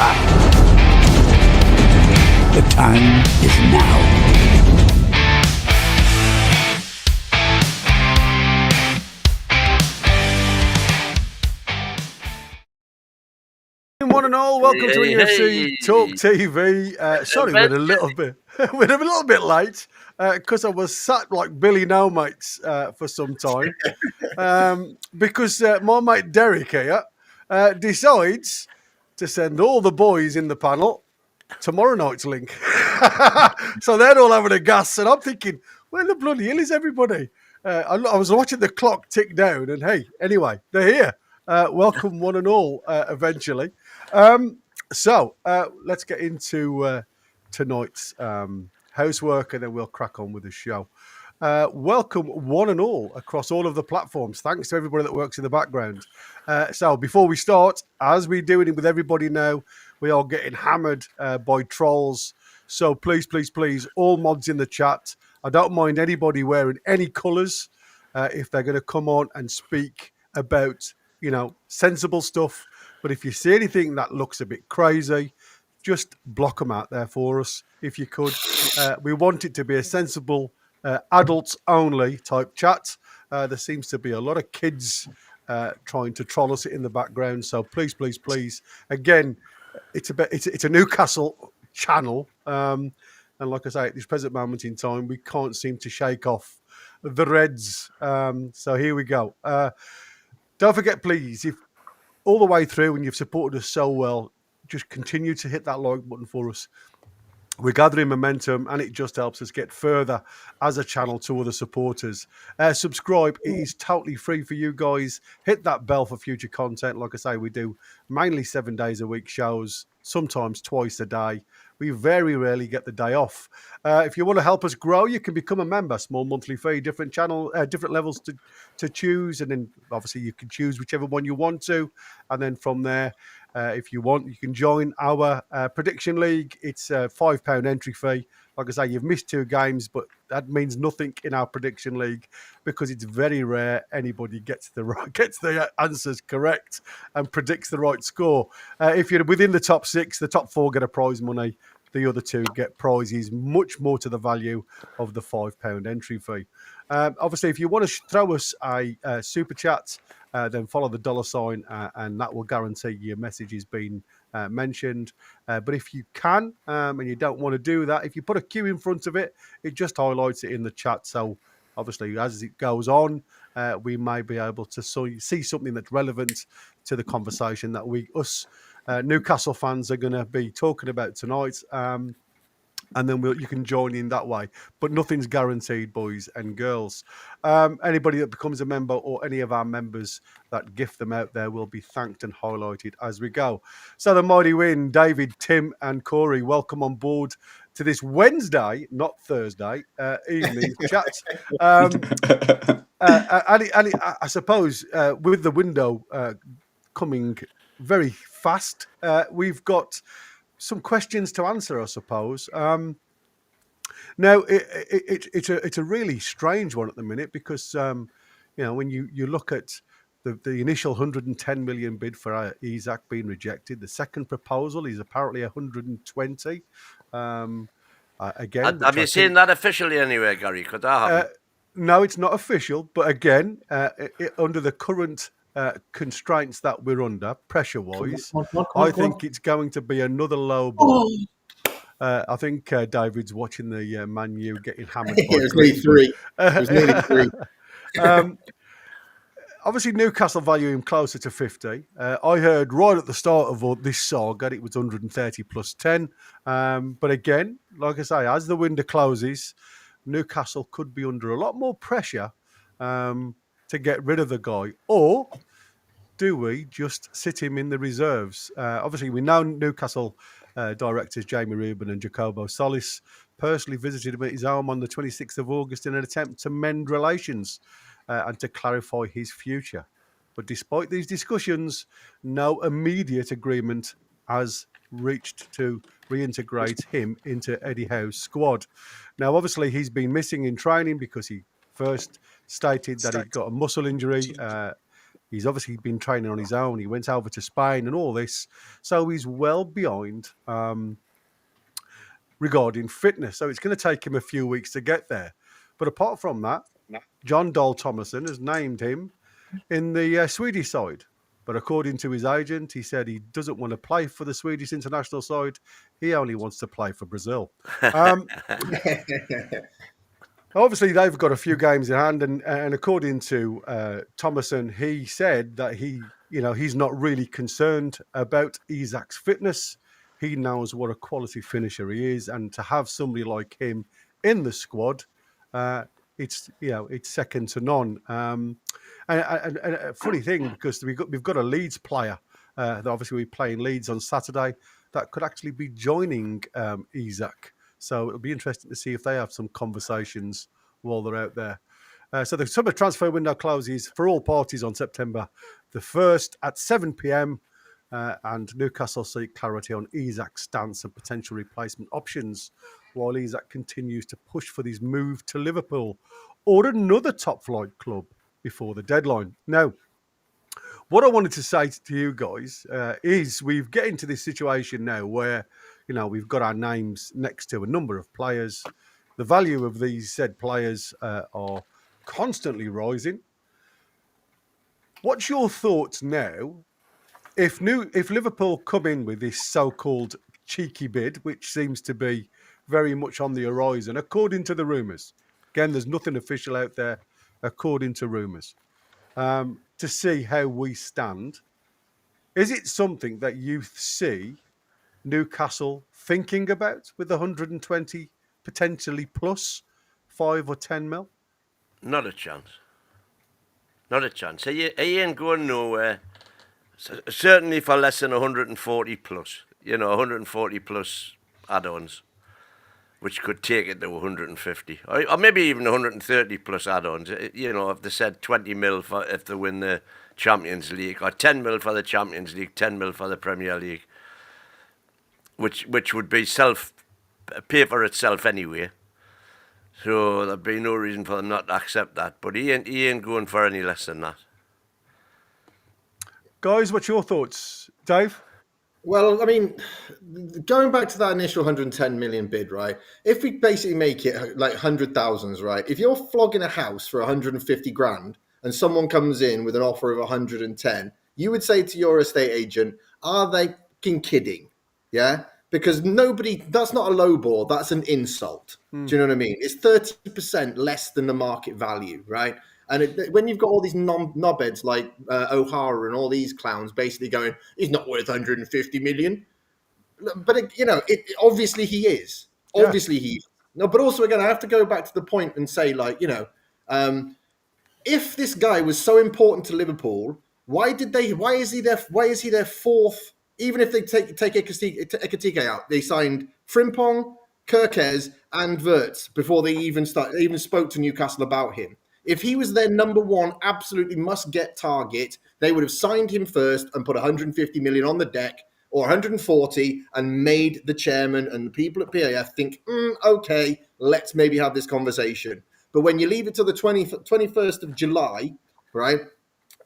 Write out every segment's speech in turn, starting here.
The time is now. One and all, welcome to NUFC Talk TV. Sorry, we're a little bit late because I was sat like Billy No Mates for some time because my mate Derek here decides to send all the boys in the panel tomorrow night's link. So they're all having a gas, and I'm thinking, where the bloody hell is everybody? I was watching the clock tick down, and hey, anyway, they're here. Welcome one and all, eventually. So let's get into tonight's housework, and then we'll crack on with the show. Welcome one and all across all of the platforms. Thanks to everybody that works in the background. So before we start, as we're doing it with everybody now, we are getting hammered by trolls. So please, all mods in the chat. I don't mind anybody wearing any colours if they're going to come on and speak about, sensible stuff. But if you see anything that looks a bit crazy, just block them out there for us, if you could. We want it to be a sensible, adults-only type chat. There seems to be a lot of kids trying to troll us in the background. So please. Again, it's a Newcastle channel. And like I say, at this present moment in time, we can't seem to shake off the Reds. So here we go. Don't forget, please, if all the way through and you've supported us so well, just continue to hit that like button for us. We're gathering momentum, and it just helps us get further as a channel to other supporters. Subscribe. It is totally free for you guys. Hit that bell for future content. Like I say, we do mainly 7 days a week shows, sometimes twice a day. We very rarely get the day off. If you want to help us grow, you can become a member. Small monthly fee, different levels to choose. And then obviously you can choose whichever one you want to. And then from there, if you want, you can join our prediction league. It's a £5 entry fee. Like I say, you've missed 2 games, but that means nothing in our prediction league because it's very rare anybody gets the answers correct and predicts the right score. If you're within the top 6, the top 4 get a prize money. The other 2 get prizes, much more to the value of the £5 entry fee. Obviously, if you want to throw us a super chat, then follow the $sign, and that will guarantee your message is being mentioned. But if you can, and you don't want to do that, if you put a Q in front of it, it just highlights it in the chat. So obviously, as it goes on, we may be able to see something that's relevant to the conversation that us Newcastle fans are going to be talking about tonight. And then you can join in that way. But nothing's guaranteed, boys and girls. Anybody that becomes a member or any of our members that gift them out there will be thanked and highlighted as we go. So the mighty win, David, Tim and Corey, welcome on board to this Wednesday, not Thursday, evening chat. Ali, I suppose with the window coming very fast, we've got some questions to answer, I suppose. Now, it's a really strange one at the minute because, when you look at the initial 110 million bid for Isak being rejected, the second proposal is apparently 120. Again, have you seen that officially anywhere, Gary? Because I haven't. No, it's not official. But again, under the current constraints that we're under, pressure-wise, I think it's going to be another low ball. I think David's watching the Man U getting hammered. It was nearly 3. It was nearly 3. Obviously, Newcastle value him closer to 50. I heard right at the start of this saga it was 130 plus 10. But again, like I say, as the window closes, Newcastle could be under a lot more pressure to get rid of the guy. Or do we just sit him in the reserves? Obviously, we know Newcastle directors Jamie Rubin and Jacobo Solis personally visited him at his home on the 26th of August in an attempt to mend relations and to clarify his future. But despite these discussions, no immediate agreement has reached to reintegrate him into Eddie Howe's squad. Now, obviously, he's been missing in training because he first stated that he'd got a muscle injury He's obviously been training on his own. He went over to Spain and all this. So he's well behind regarding fitness. So it's going to take him a few weeks to get there. But apart from that, John Dole Thomason has named him in the Swedish side. But according to his agent, he said he doesn't want to play for the Swedish international side. He only wants to play for Brazil. Obviously, they've got a few games in hand, and according to Thomason, he said that he's not really concerned about Isak's fitness. He knows what a quality finisher he is, and to have somebody like him in the squad, it's second to none. And a funny thing, because we've got a Leeds player that obviously we're playing Leeds on Saturday that could actually be joining Isak. So it'll be interesting to see if they have some conversations while they're out there. So the summer transfer window closes for all parties on September the 1st at 7 p.m. And Newcastle seek clarity on Isak's stance and potential replacement options, while Isak continues to push for his move to Liverpool or another top-flight club before the deadline. Now, what I wanted to say to you guys is we've get into this situation now where, we've got our names next to a number of players. The value of these said players are constantly rising. What's your thoughts now if Liverpool come in with this so-called cheeky bid, which seems to be very much on the horizon, according to the rumours? Again, there's nothing official out there, according to rumours. To see how we stand. Is it something that you see Newcastle thinking about with 120 potentially plus 5 or 10 mil? Not a chance. Not a chance. He ain't going nowhere. Certainly for less than 140 plus. 140 plus add-ons, which could take it to 150. Or maybe even 130 plus add-ons. If they said 20 mil if they win the Champions League, or 10 mil for the Champions League, 10 mil for the Premier League, which would be pay for itself anyway. So there'd be no reason for them not to accept that. But he ain't going for any less than that. Guys, what's your thoughts? Dave? Well, I mean, going back to that initial 110 million bid, right? If we basically make it like 100,000s, right? If you're flogging a house for 150 grand and someone comes in with an offer of 110, you would say to your estate agent, are they fucking kidding? Yeah? Because that's not a low ball, that's an insult. Do you know what I mean? It's 30% less than the market value, right? And when you've got all these knobheads like O'Hara and all these clowns basically going, he's not worth 150 million. But, obviously he is. Obviously he is. No, but also, again, I have to go back to the point and say, if this guy was so important to Liverpool, why is he their fourth? Even if they take Ekatike out, they signed Frimpong, Kirkez, and Wirtz before they even spoke to Newcastle about him. If he was their number one, absolutely must-get target, they would have signed him first and put 150 million on the deck, or 140, and made the chairman and the people at PAF think, okay, let's maybe have this conversation. But when you leave it till the 21st of July, right,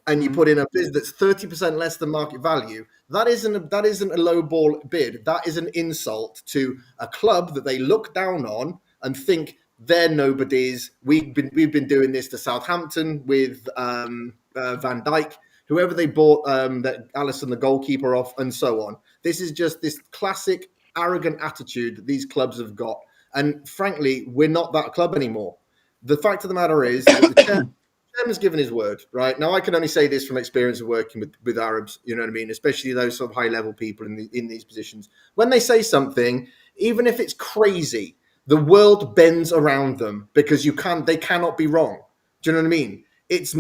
and you put in a bid that's 30% less than market value, that isn't a low ball bid. That is an insult to a club that they look down on and think they're nobodies. We've been doing this to Southampton with Van Dijk, whoever they bought that Alisson, the goalkeeper, off, and so on. This is just this classic arrogant attitude that these clubs have got. And frankly, we're not that club anymore. The fact of the matter is that the chairman's given his word, right? Now, I can only say this from experience of working with Arabs, you know what I mean? Especially those sort of high-level people in these positions. When they say something, even if it's crazy, the world bends around them because they cannot be wrong. Do you know what I mean? It's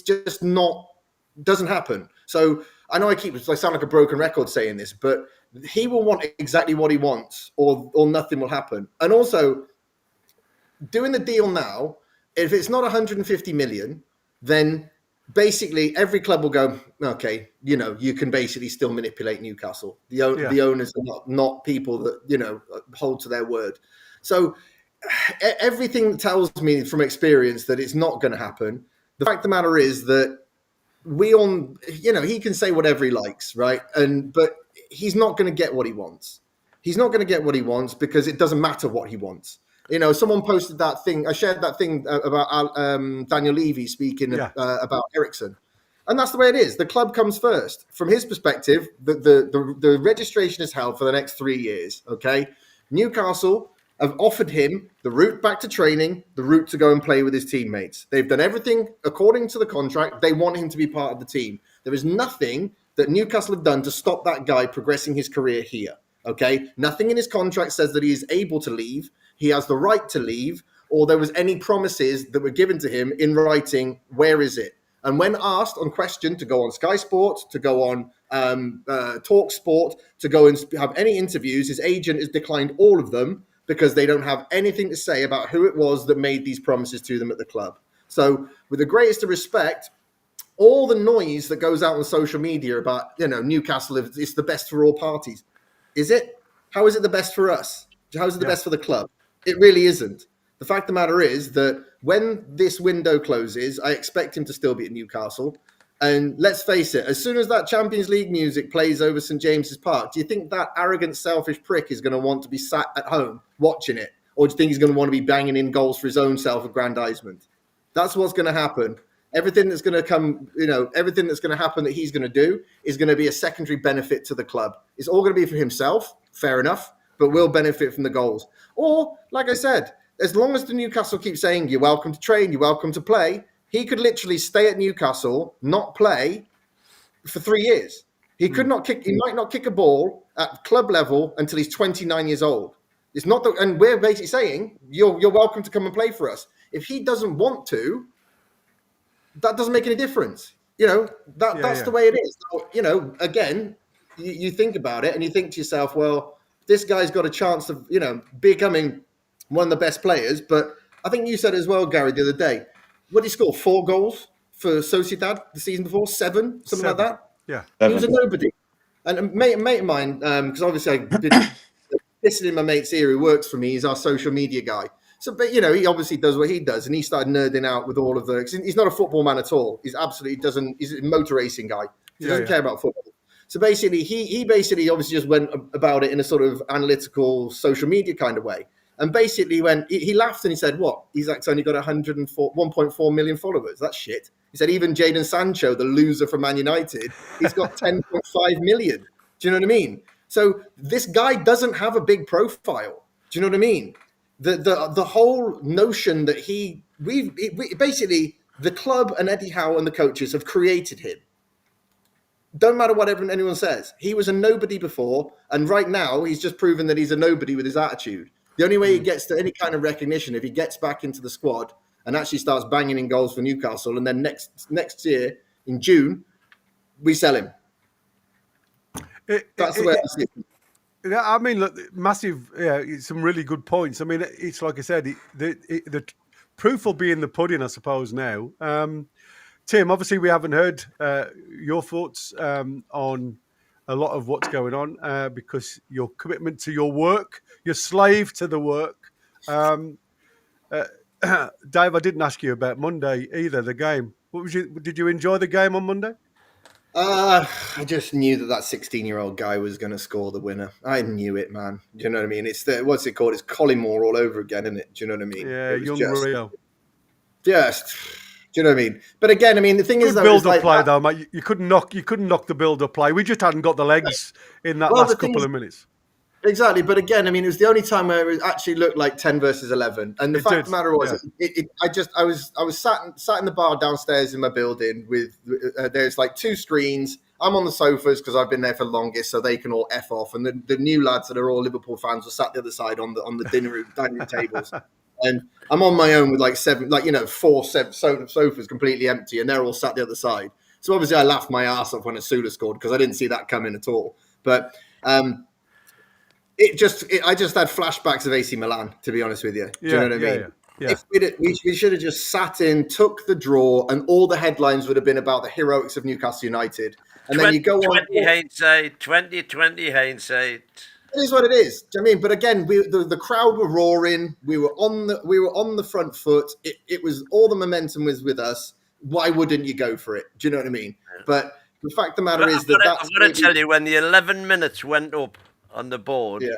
just not, doesn't happen. So I know I sound like a broken record saying this, but he will want exactly what he wants or nothing will happen. And also, doing the deal now, if it's not 150 million, then basically every club will go, okay, you can basically still manipulate Newcastle. The owners are not people that, hold to their word. So everything tells me from experience that it's not going to happen. The fact of the matter is that we all, he can say whatever he likes, right? But he's not going to get what he wants. He's not going to get what he wants because it doesn't matter what he wants. Someone posted that thing. I shared that thing about Daniel Levy speaking about Ericsson. And that's the way it is. The club comes first. From his perspective, the registration is held for the next 3 years, okay? Newcastle have offered him the route back to training, the route to go and play with his teammates. They've done everything according to the contract. They want him to be part of the team. There is nothing that Newcastle have done to stop that guy progressing his career here, okay? Nothing in his contract says that he is able to leave. He has the right to leave, or there was any promises that were given to him in writing. Where is it? And when asked on question to go on Sky Sports, to go on Talk Sport, to go and have any interviews, his agent has declined all of them because they don't have anything to say about who it was that made these promises to them at the club. So with the greatest of respect, all the noise that goes out on social media about, Newcastle, it's the best for all parties. Is it? How is it the best for us? How is it the best for the club? It really isn't. The fact of the matter is that when this window closes, I expect him to still be at Newcastle. And let's face it, as soon as that Champions League music plays over St. James's Park, do you think that arrogant, selfish prick is going to want to be sat at home watching it? Or do you think he's going to want to be banging in goals for his own self-aggrandizement? That's what's going to happen. Everything that's going to come, everything that's going to happen that he's going to do is going to be a secondary benefit to the club. It's all going to be for himself, fair enough, but will benefit from the goals. Or, like I said, as long as the Newcastle keeps saying, you're welcome to train, you're welcome to play, he could literally stay at Newcastle, not play for 3 years. He could not kick. He might not kick a ball at club level until he's 29 years old. It's not, and we're basically saying you're welcome to come and play for us. If he doesn't want to, that doesn't make any difference. That's the way it is. So, again, you think about it and you think to yourself, well, this guy's got a chance of becoming one of the best players. But I think you said as well, Gary, the other day. What did he score? 4 goals for Sociedad the season before? 7? Something like that? Yeah. He was a nobody. And a mate of mine, because obviously I've been listening to my mate's here who works for me. He's our social media guy. So, but, he obviously does what he does. And he started nerding out with all of the... He's not a football man at all. He's absolutely doesn't... He's a motor racing guy. He doesn't care about football. So basically, he basically obviously just went about it in a sort of analytical social media kind of way. And basically, when he laughed and he said, what? Isak's only got 1.4 million followers. That's shit. He said, even Jadon Sancho, the loser from Man United, he's got 10.5 million. Do you know what I mean? So this guy doesn't have a big profile. Do you know what I mean? The whole notion that we basically, the club and Eddie Howe and the coaches have created him. Don't matter what anyone says. He was a nobody before, and right now he's just proven that he's a nobody with his attitude. The only way he gets to any kind of recognition if he gets back into the squad and actually starts banging in goals for Newcastle, and then next year in June we sell him. That's the way I see it. Yeah, I mean, look, massive. Yeah, some really good points. I mean, it's like I said, the proof will be in the pudding, I suppose. Now, Tim, obviously, we haven't heard your thoughts on a lot of what's going on because your commitment to your work, your slave to the work. Dave, I didn't ask you about Monday either. The game. Did you enjoy the game on Monday? I just knew that 16-year-old guy was going to score the winner. I knew it, man. Do you know what I mean? It's what's it called? It's Collymore all over again, isn't it? Do you know what I mean? Yeah, young Rio. Just, do you know what I mean? But again, I mean, the thing is, though, build-up play, though, mate. You couldn't knock the build-up play. We just hadn't got the legs in that last couple of minutes. Exactly, but again, I mean, it was the only time where it actually looked like 10 versus 11. And the fact of the matter was, I was sat in the bar downstairs in my building with there's like 2 screens. I'm on the sofas because I've been there for the longest, so they can all f off. And the new lads that are all Liverpool fans were sat the other side on the dining room tables. And I'm on my own with like 4 sofas completely empty, and they're all sat the other side. So obviously, I laughed my ass off when Asula scored because I didn't see that coming at all. But I just had flashbacks of AC Milan, to be honest with you. Do you know what I mean? Yeah. We should have just sat in, took the draw, and all the headlines would have been about the heroics of Newcastle United. And then you go on. 2020 hindsight. It is what it is. Do you know what I mean? But again, the crowd were roaring. We were on the front foot. It was all the momentum was with us. why wouldn't you go for it? Do you know what I mean? But the fact of the matter is I've that's got to tell you, when the 11 minutes went up on the board, yeah.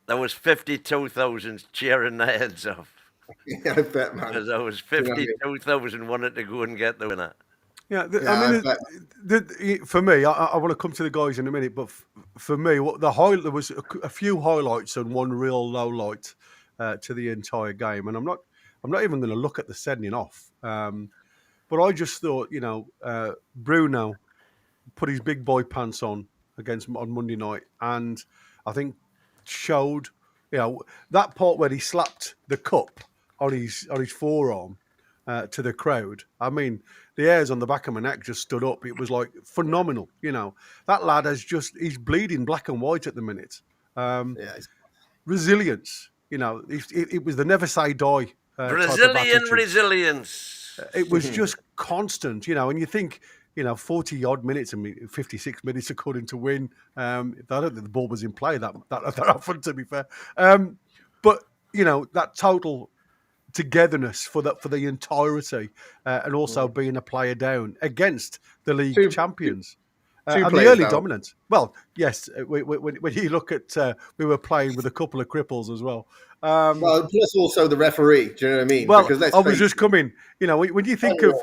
there was 52,000 cheering their heads off. Yeah, I bet, man. Because there was Do you know what I mean? 52,000 wanted to go and get the winner. Yeah, I bet. for me, I want to come to the guys in a minute, but for me, there was a few highlights and one real low light to the entire game, and I'm not even going to look at the sending off. But I just thought, Bruno put his big boy pants on on Monday night, and I think showed, that part where he slapped the cup on his forearm to the crowd. I mean, the hairs on the back of my neck just stood up. It was like phenomenal. That lad he's bleeding black and white at the minute. Resilience. It was the never say die. Brazilian resilience. It was just constant, and you think, 40 odd minutes and 56 minutes according to Win. I don't think the ball was in play that often, to be fair. But that total togetherness for the entirety, and also being a player down against the league champions. And the early dominance. Well, yes, when you look at, we were playing with a couple of cripples as well. Plus also the referee. Do you know what I mean? Well, I was just coming. When you think of,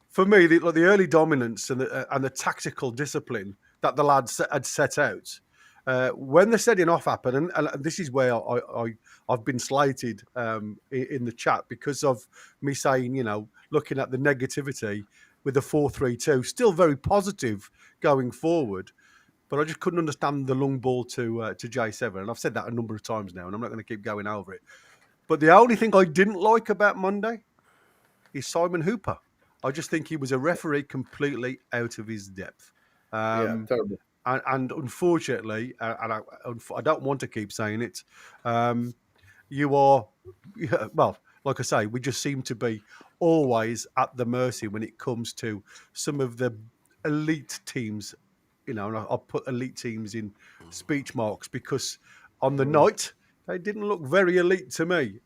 for me, the early dominance and the tactical discipline that the lads had set out, when the setting off happened, and this is where I've been slated in the chat because of me saying, looking at the negativity with the 4-3-2, still very positive going forward. But I just couldn't understand the long ball to J7. And I've said that a number of times now, and I'm not going to keep going over it. But the only thing I didn't like about Monday is Simon Hooper. I just think he was a referee completely out of his depth. Terrible. And unfortunately, and I don't want to keep saying it, you are, well, like I say, we just seem to be always at the mercy when it comes to some of the elite teams. And I'll put elite teams in speech marks because on the night, they didn't look very elite to me,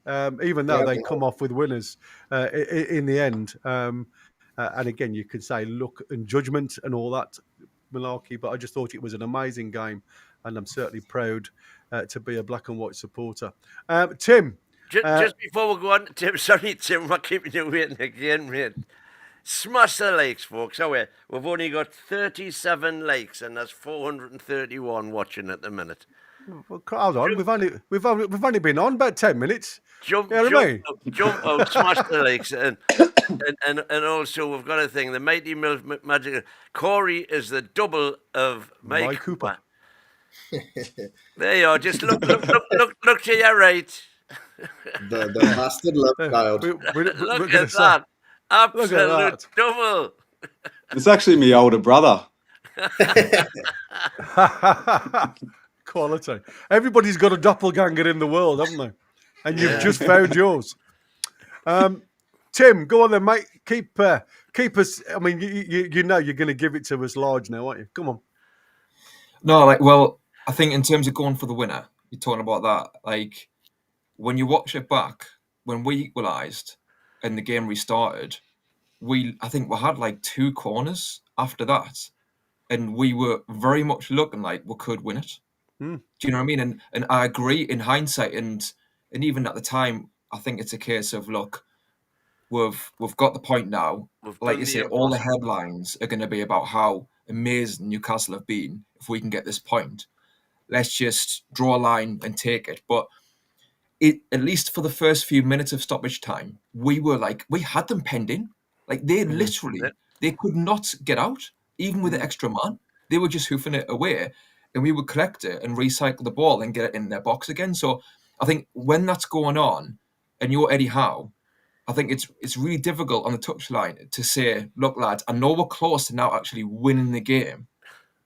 even though they come off with winners in the end. And again, you could say luck and judgment and all that malarkey, but I just thought it was an amazing game, and I'm certainly proud to be a black and white supporter. Tim? Just before we go on, Tim, sorry, Tim, we're keeping you waiting again, mate. Smash the likes, folks. Oh, wait, we've only got 37 likes, and there's 431 watching at the minute. Well, hold on, we've only been on about 10 minutes. Jump out, smash the likes, and also we've got a thing. The Mighty Magic Corey is the double of Mike Cooper. There you are. Just look to your right. The bastard love child. Look at that. Absolute double. It's actually my older brother. Quality. Everybody's got a doppelganger in the world, haven't they? And you've just found yours. Tim, go on then, mate. Keep us. I mean, you know you're going to give it to us large now, aren't you? Come on. No, I think in terms of going for the winner, you're talking about that. When you watch it back, when we equalised and the game restarted, I think we had 2 corners after that, and we were very much looking like we could win it. Do you know what I mean? And I agree in hindsight, and even at the time, I think it's a case of, look, we've got the point now. Like you say, all the headlines are going to be about how amazing Newcastle have been if we can get this point. Let's just draw a line and take it. But at least for the first few minutes of stoppage time, we had them penned in. They literally, they could not get out, even with the extra man. They were just hoofing it away, and we would collect it and recycle the ball and get it in their box again. So I think when that's going on, and you're Eddie Howe, I think it's really difficult on the touchline to say, look, lads, I know we're close to now actually winning the game,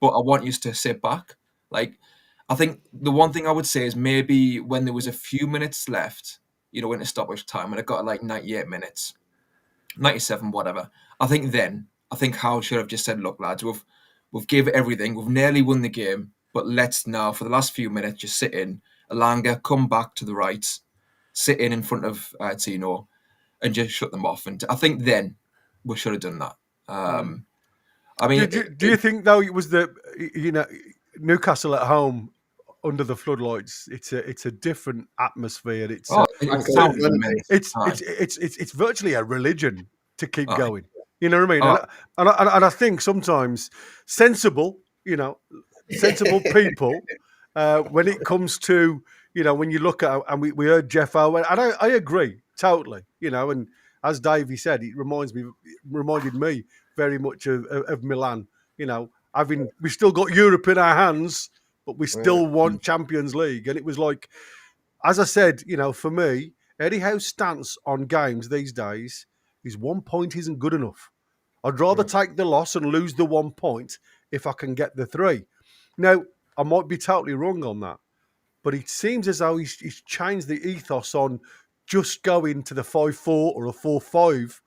but I want you to sit back. I think the one thing I would say is maybe when there was a few minutes left, in a stoppage time, and it got 98 minutes, 97, whatever. I think Howe should have just said, look, lads, we've gave it everything. We've nearly won the game, but let's now, for the last few minutes, just sit in. Alanga, come back to the right, sit in front of Tino, and just shut them off. And I think then we should have done that. I mean, Do you think though it was Newcastle at home under the floodlights? It's a different atmosphere. It's it's virtually a religion to keep going. You know what I mean? And I think sometimes sensible people when it comes to when you look at, and we heard Jeff Howe, and I agree totally. And as Davey said, it reminded me very much of Milan. We've still got Europe in our hands, but we still want Champions League. And it was like, as I said, for me, Eddie Howe's stance on games these days is 1 point isn't good enough. I'd rather take the loss and lose the 1 point if I can get the 3. Now, I might be totally wrong on that, but it seems as though he's changed the ethos on just going to the 5-4 or a 4-5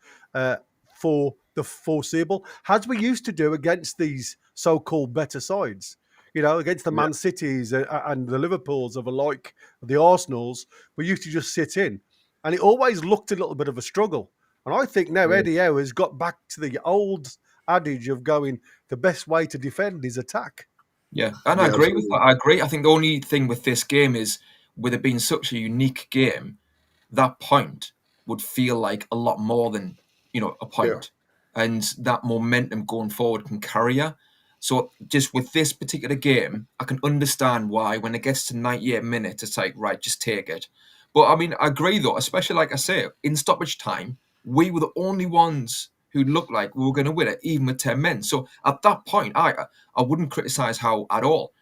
for the foreseeable, as we used to do against these so-called better sides. Against the Man Cities and the Liverpools of alike, the Arsenals, we used to just sit in. And it always looked a little bit of a struggle. And I think now Eddie Howe has got back to the old adage of going, the best way to defend is attack. Yeah, and I agree with that. I agree. I think the only thing with this game is, with it being such a unique game, that point would feel like a lot more than, a point. Yeah. And that momentum going forward can carry you. So just with this particular game, I can understand why when it gets to 98 minutes, it's like, right, just take it. But I mean, I agree though, especially like I say, in stoppage time, we were the only ones who looked like we were going to win it, even with 10 men. So at that point, I wouldn't criticise Howe at all,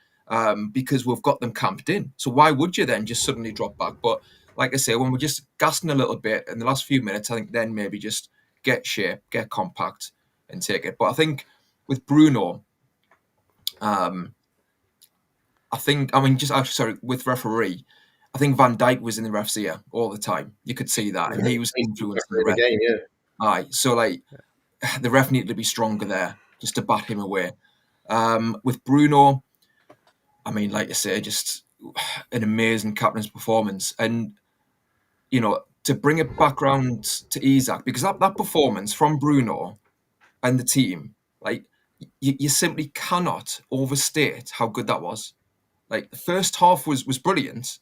because we've got them camped in. So why would you then just suddenly drop back? But like I say, when we're just gassing a little bit in the last few minutes, I think then maybe just get shape, get compact and take it. But I think with Bruno, with referee, I think Van Dijk was in the ref's ear all the time. You could see that. And he was influencing the ref. Game, yeah. Aye. So, the ref needed to be stronger there just to bat him away. With Bruno, I mean, like you say, just an amazing captain's performance. And, to bring it back round to Isak, because that performance from Bruno and the team, you simply cannot overstate how good that was. The first half was brilliant,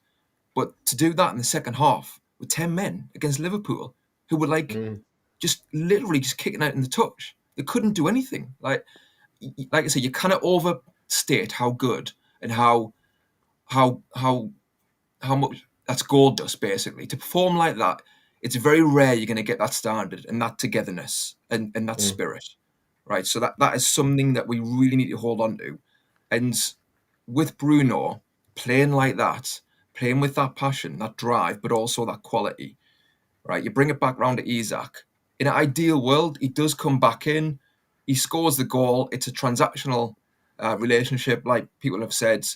but to do that in the second half with 10 men against Liverpool, who were just literally just kicking out in the touch, they couldn't do anything. Like I say, you cannot overstate how good and how much that's gold dust, basically. To perform like that, it's very rare you're going to get that standard and that togetherness and that spirit. Right, so that is something that we really need to hold on to. And with Bruno, playing like that, playing with that passion, that drive, but also that quality, right? You bring it back round to Isak. In an ideal world, he does come back in, he scores the goal. It's a transactional relationship, like people have said.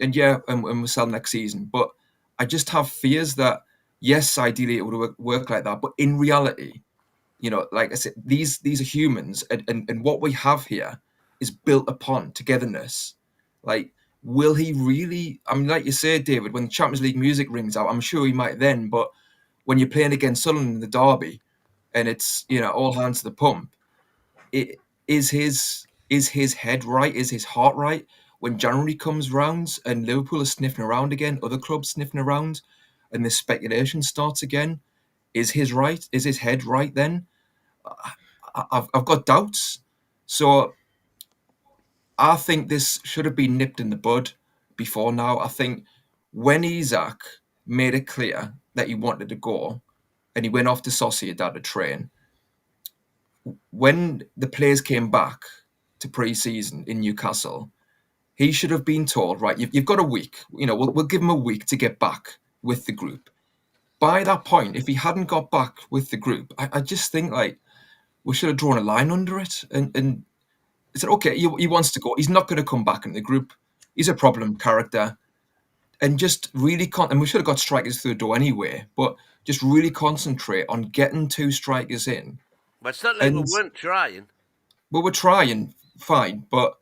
And we'll sell next season. But I just have fears that, yes, ideally it would work like that. But in reality, like I said, these are humans, and what we have here is built upon togetherness. Will he really? I mean, like you say, David, when the Champions League music rings out, I'm sure he might then. But when you're playing against Sunderland in the derby, and it's all hands to the pump, is his head right? Is his heart right? When January comes round and Liverpool are sniffing around again, other clubs sniffing around, and the speculation starts again, is his head right then? I've got doubts. So I think this should have been nipped in the bud before now. I think when Isak made it clear that he wanted to go and he went off to Sociedad to train, when the players came back to pre-season in Newcastle, he should have been told, right, you've got a week. We'll give him a week to get back with the group. By that point, if he hadn't got back with the group, I just think we should have drawn a line under it and said, okay, he wants to go. He's not going to come back in the group. He's a problem character. And just really, and we should have got strikers through the door anyway, but just really concentrate on getting 2 strikers in. But it's not like we weren't trying. Well, we're trying, fine, but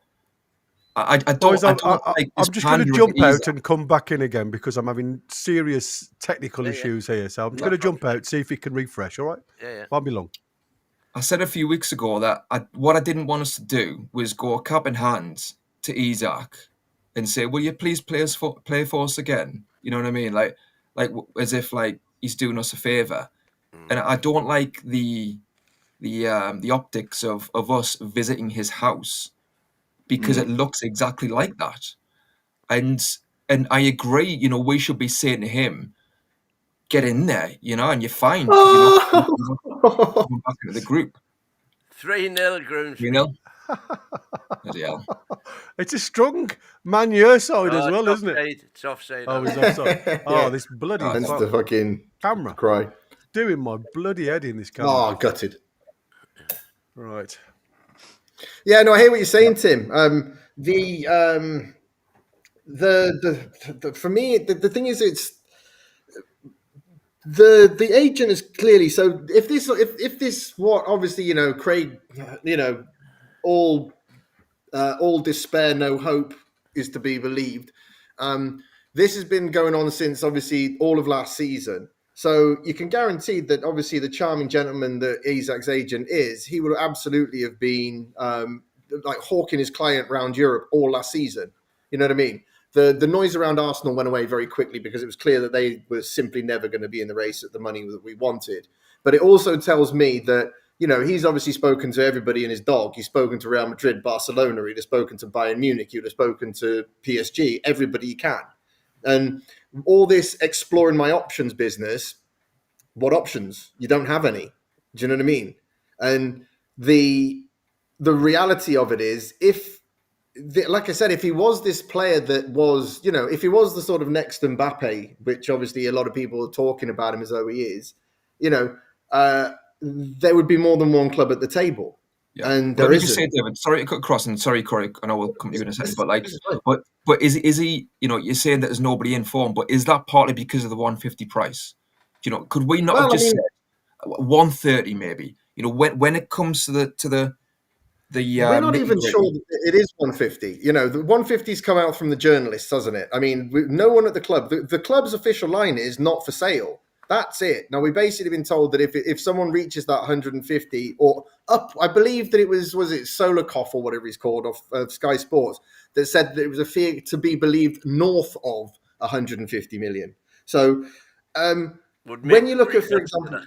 I don't. Boys, I I'm don't like this just going to pandering jump to out Isak. and come back in again because I'm having serious technical Yeah. issues here. So I'm just No going to jump problem. out, see if it can refresh. All right? Yeah. Won't be long. I said a few weeks ago that what I didn't want us to do was go cap in hand to Isak and say, "Will you please play for us again?" You know what I mean? Like as if like he's doing us a favor. And I don't like the optics of us visiting his house because it looks exactly like that. And I agree. You know, we should be saying to him, "Get in there," you know, and you're fine because you're not coming back into the group. 3-0 Grimsby. You know. Bloody hell. It's a strong Man U side as well, it's isn't it? offside. It's offside. Oh, he's offside. Oh, this bloody Hence the fucking camera. cry. Doing my bloody head in this camera. Oh, gutted. Right. Yeah, no, I hear what you're saying, Tim. For me, the thing is, it's the agent is clearly so. If this what obviously Craig, all despair, no hope is to be believed. This has been going on since obviously all of last season. So you can guarantee that obviously the charming gentleman that Isak's agent is, he would absolutely have been like hawking his client around Europe all last season. You know what I mean? The noise around Arsenal went away very quickly because it was clear that they were simply never going to be in the race at the money that we wanted. But it also tells me that, he's obviously spoken to everybody and his dog. He's spoken to Real Madrid, Barcelona. He'd have spoken to Bayern Munich. He'd have spoken to PSG, everybody he can. And all this exploring my options business, what options? You don't have any. Do you know what I mean? And the reality of it is, like I said, if he was this player that was, if he was the sort of next Mbappe, which obviously a lot of people are talking about him as though he is, there would be more than one club at the table. Yeah. And Let there me isn't. just say, David, sorry to cut across, and sorry, Corey, I know we'll come to you in a second, but is he, you're saying that there's nobody in form, but is that partly because of the 150 price? Could we not have just said 130 maybe? When it comes to the we're not even sure that it is 150. The 150's come out from the journalists, hasn't it? I mean, no one at the club. The club's official line is not for sale. That's it. Now, we've basically been told that if someone reaches that 150 or up, I believe that was it Solikov or whatever he's called of Sky Sports, that said that it was a fee to be believed north of 150 million. So when you look at, for example,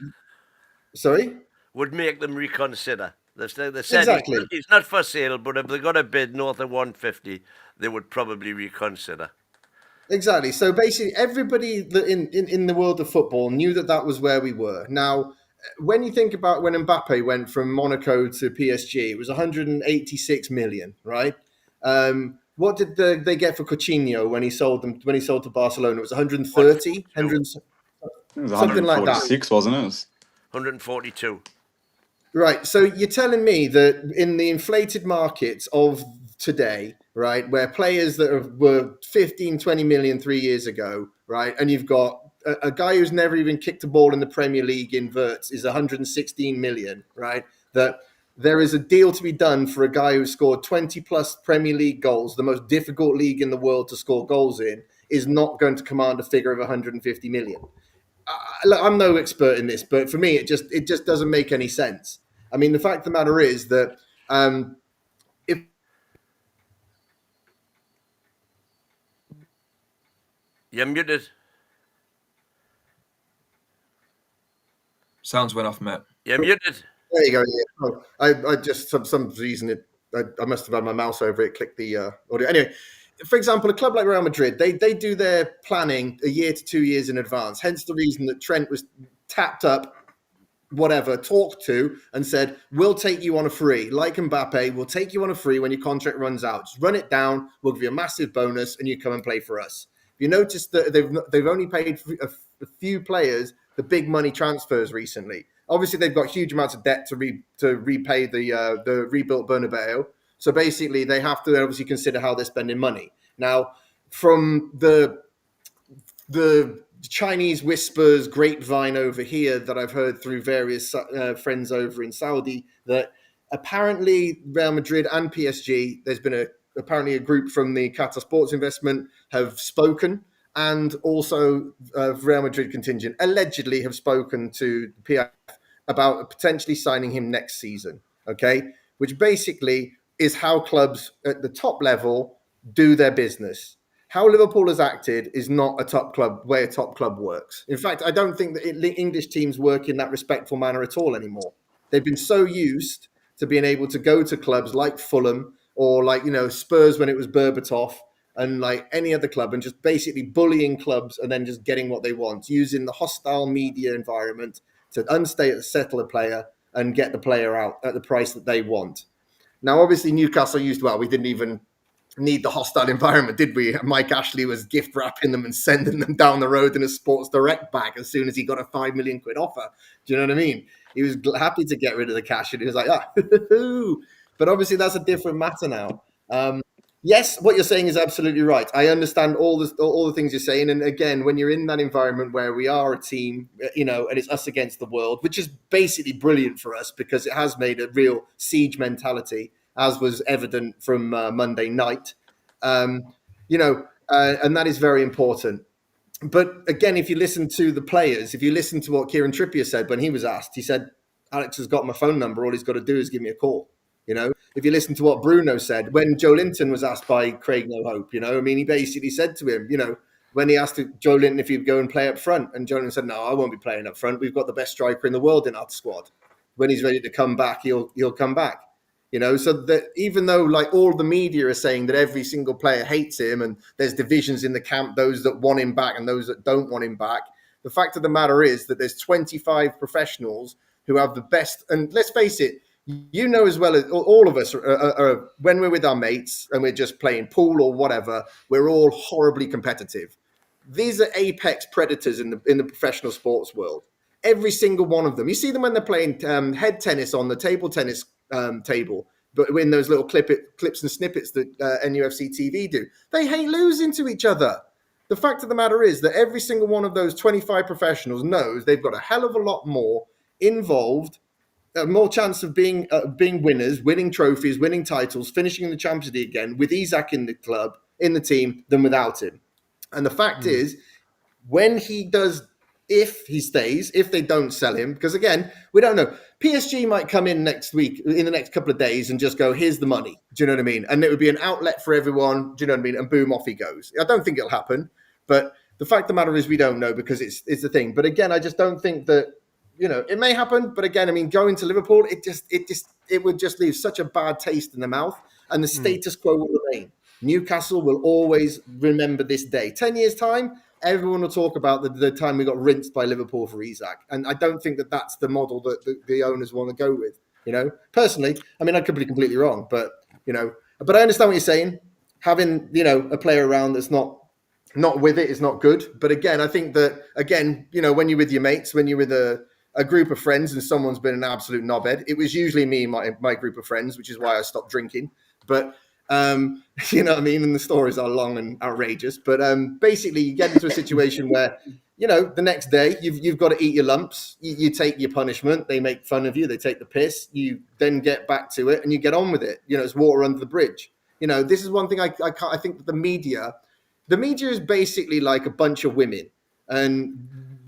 sorry? Would make them reconsider. They said Exactly. It's not for sale, but if they got a bid north of 150, they would probably reconsider. Exactly. So basically, everybody that in the world of football knew that was where we were. Now, when you think about when Mbappe went from Monaco to PSG, it was 186 million, right? What did they get for Coutinho when he sold to Barcelona? It was 130, 100, It was something like that. 146, wasn't it? 142. Right. So you're telling me that in the inflated markets of today, right, where players that were 15, 20 million 3 years ago, right, and you've got a guy who's never even kicked a ball in the Premier League in Wirtz is 116 million, right, that there is a deal to be done for a guy who scored 20 plus Premier League goals, the most difficult league in the world to score goals in, is not going to command a figure of 150 million. I'm no expert in this, but for me, it just doesn't make any sense. I mean, the fact of the matter is that if You're muted. Sounds went off, Matt. You're muted. there you go. Yeah. Oh, I just some reason I must have had my mouse over it. Clicked the audio. Anyway, for example, a club like Real Madrid, they do their planning a year to 2 years in advance. Hence the reason that Trent was tapped up, whatever, talked to and said, we'll take you on a free. Like Mbappe, we'll take you on a free when your contract runs out. Just run it down. We'll give you a massive bonus and you come and play for us. If you notice that they've only paid a few players the big money transfers recently. Obviously, they've got huge amounts of debt to repay the rebuilt Bernabeu. So basically, they have to obviously consider how they're spending money. Now, from the Chinese whispers, grapevine over here that I've heard through various friends over in Saudi, that apparently Real Madrid and PSG, there's been a apparently a group from the Qatar Sports Investment have spoken, and also Real Madrid contingent allegedly have spoken to PIF about potentially signing him next season. Okay, which basically is how clubs at the top level do their business. How Liverpool has acted is not a top club way a top club works. In fact, I don't think that English teams work in that respectful manner at all anymore. They've been so used to being able to go to clubs like Fulham or like, Spurs when it was Berbatov and like any other club and just basically bullying clubs and then just getting what they want, using the hostile media environment to settle a player and get the player out at the price that they want. Now, obviously, Newcastle we didn't even need the hostile environment, did we? Mike Ashley was gift wrapping them and sending them down the road in a Sports Direct bag as soon as he got a £5 million offer. Do you know what I mean? He was happy to get rid of the cash and he was like, but obviously that's a different matter now. Yes, what you're saying is absolutely right. I understand all the things you're saying. And again, when you're in that environment where we are a team, and it's us against the world, which is basically brilliant for us because it has made a real siege mentality, as was evident from Monday night, and that is very important. But again, if you listen to the players, if you listen to what Kieran Trippier said when he was asked, he said, Alex has got my phone number. All he's got to do is give me a call. If you listen to what Bruno said when Joe Linton was asked by Craig No Hope, he basically said to him, when he asked Joe Linton if he'd go and play up front, and Joe Linton said, no, I won't be playing up front. We've got the best striker in the world in our squad. When he's ready to come back, he'll come back. So that even though like all the media are saying that every single player hates him and there's divisions in the camp, those that want him back and those that don't want him back, the fact of the matter is that there's 25 professionals who have the best. And let's face it, as well as all of us are when we're with our mates and we're just playing pool or whatever, we're all horribly competitive. These are apex predators in the professional sports world. Every single one of them. You see them when they're playing head tennis on the table tennis table, but in those little clips and snippets that NUFC TV do, they hate losing to each other. The fact of the matter is that every single one of those 25 professionals knows they've got a hell of a lot more involved, more chance of being winners, winning trophies, winning titles, finishing in the Champions League again with Isak in the club, in the team, than without him. And the fact is, when he does, if he stays, if they don't sell him, because again, we don't know. PSG might come in next week, in the next couple of days, and just go, here's the money. Do you know what I mean? And it would be an outlet for everyone. Do you know what I mean? And boom, off he goes. I don't think it'll happen. But the fact of the matter is we don't know because it's the thing. But again, I just don't think that, it may happen. But again, going to Liverpool, it would just leave such a bad taste in the mouth. And the status quo will remain. Newcastle will always remember this day. 10 years' time, everyone will talk about the time we got rinsed by Liverpool for Isak. And I don't think that that's the model that the owners want to go with. Personally, I could be completely wrong, but I understand what you're saying. Having, a player around that's not with it is not good. But again, I think that, when you're with your mates, when you're with a group of friends and someone's been an absolute knobhead, it was usually me and my group of friends, which is why I stopped drinking. But you know what I mean? And the stories are long and outrageous. But basically, you get into a situation where, the next day you've got to eat your lumps. You take your punishment. They make fun of you. They take the piss. You then get back to it and you get on with it. It's water under the bridge. This is one thing I think that the media is basically like a bunch of women. And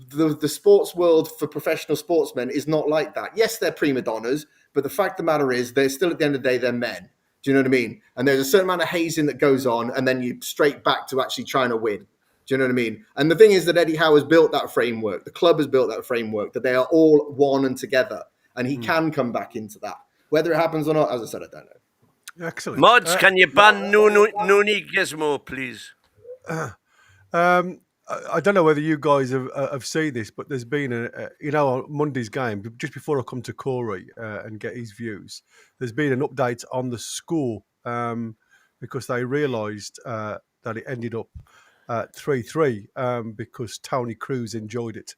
the sports world for professional sportsmen is not like that. Yes, they're prima donnas. But the fact of the matter is they're still, at the end of the day, they're men. Do you know what I mean? And there's a certain amount of hazing that goes on, and then you straight back to actually trying to win. Do you know what I mean? And the thing is that Eddie Howe has built that framework. The club has built that framework, that they are all one and together. And he can come back into that. Whether it happens or not, as I said, I don't know. Excellent. Mods, can you ban Nooni Gizmo, please? I don't know whether you guys have seen this, but there's been on Monday's game, just before I come to Corey and get his views, there's been an update on the score because they realised that it ended up 3-3 because Tony Cruz enjoyed it.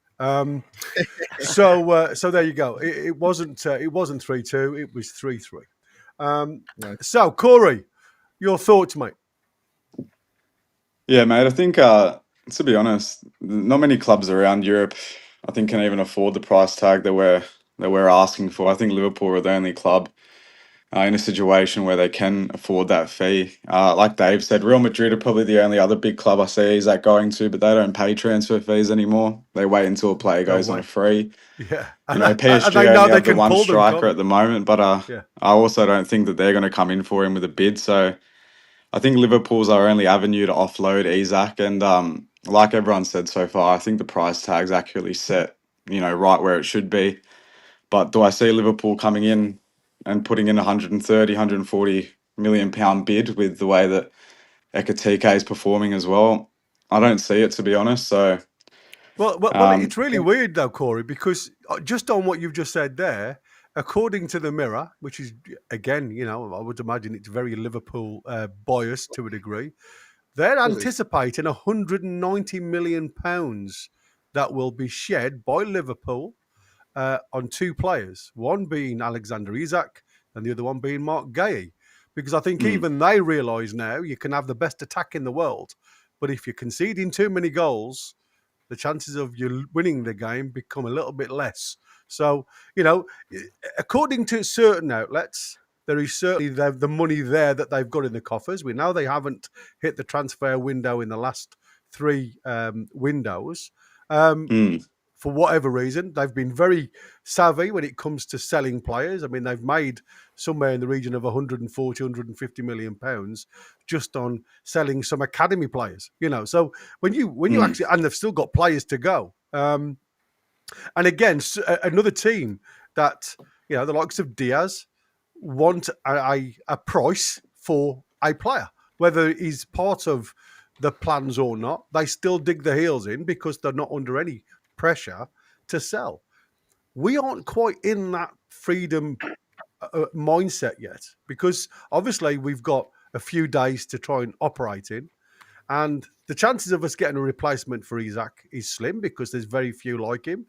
So there you go. It wasn't 3-2. It was 3-3. So Corey, your thoughts, mate? Yeah, mate. I think, to be honest, not many clubs around Europe, I think, can even afford the price tag that we're asking for. I think Liverpool are the only club in a situation where they can afford that fee. Like Dave said, Real Madrid are probably the only other big club I see Isak going to, but they don't pay transfer fees anymore. They wait until a player No goes on way. a free. Yeah, You know, and they PSG know only they have the can one pull them, striker can't at the moment, but they? Yeah. I also don't think that they're going to come in for him with a bid. So I think Liverpool's our only avenue to offload Isak, and like everyone said so far, I think the price tag's accurately set, right where it should be. But do I see Liverpool coming in and putting in 130, 140 million pound bid with the way that Ekatike is performing as well? I don't see it, to be honest. So Well, um, it's really weird though, Corey, because just on what you've just said there, according to the Mirror, which is again, I would imagine it's very Liverpool biased to a degree, they're Does it? anticipating 190 million pounds that will be shed by Liverpool on two players, one being Alexander Isak and the other one being Mark Gay. Because I think mm, even they realise now you can have the best attack in the world, but if you're conceding too many goals, the chances of you winning the game become a little bit less. So, according to certain outlets, there is certainly the money there that they've got in the coffers. We know they haven't hit the transfer window in the last three windows. mm, For whatever reason, they've been very savvy when it comes to selling players. I mean, they've made somewhere in the region of 140, 150 million pounds just on selling some academy players. So when you mm. actually, and they've still got players to go. And again, another team that the likes of Diaz want a price for a player, whether he's part of the plans or not. They still dig their heels in because they're not under any pressure to sell. We aren't quite in that freedom mindset yet because obviously we've got a few days to try and operate in. And the chances of us getting a replacement for Isak is slim because there's very few like him.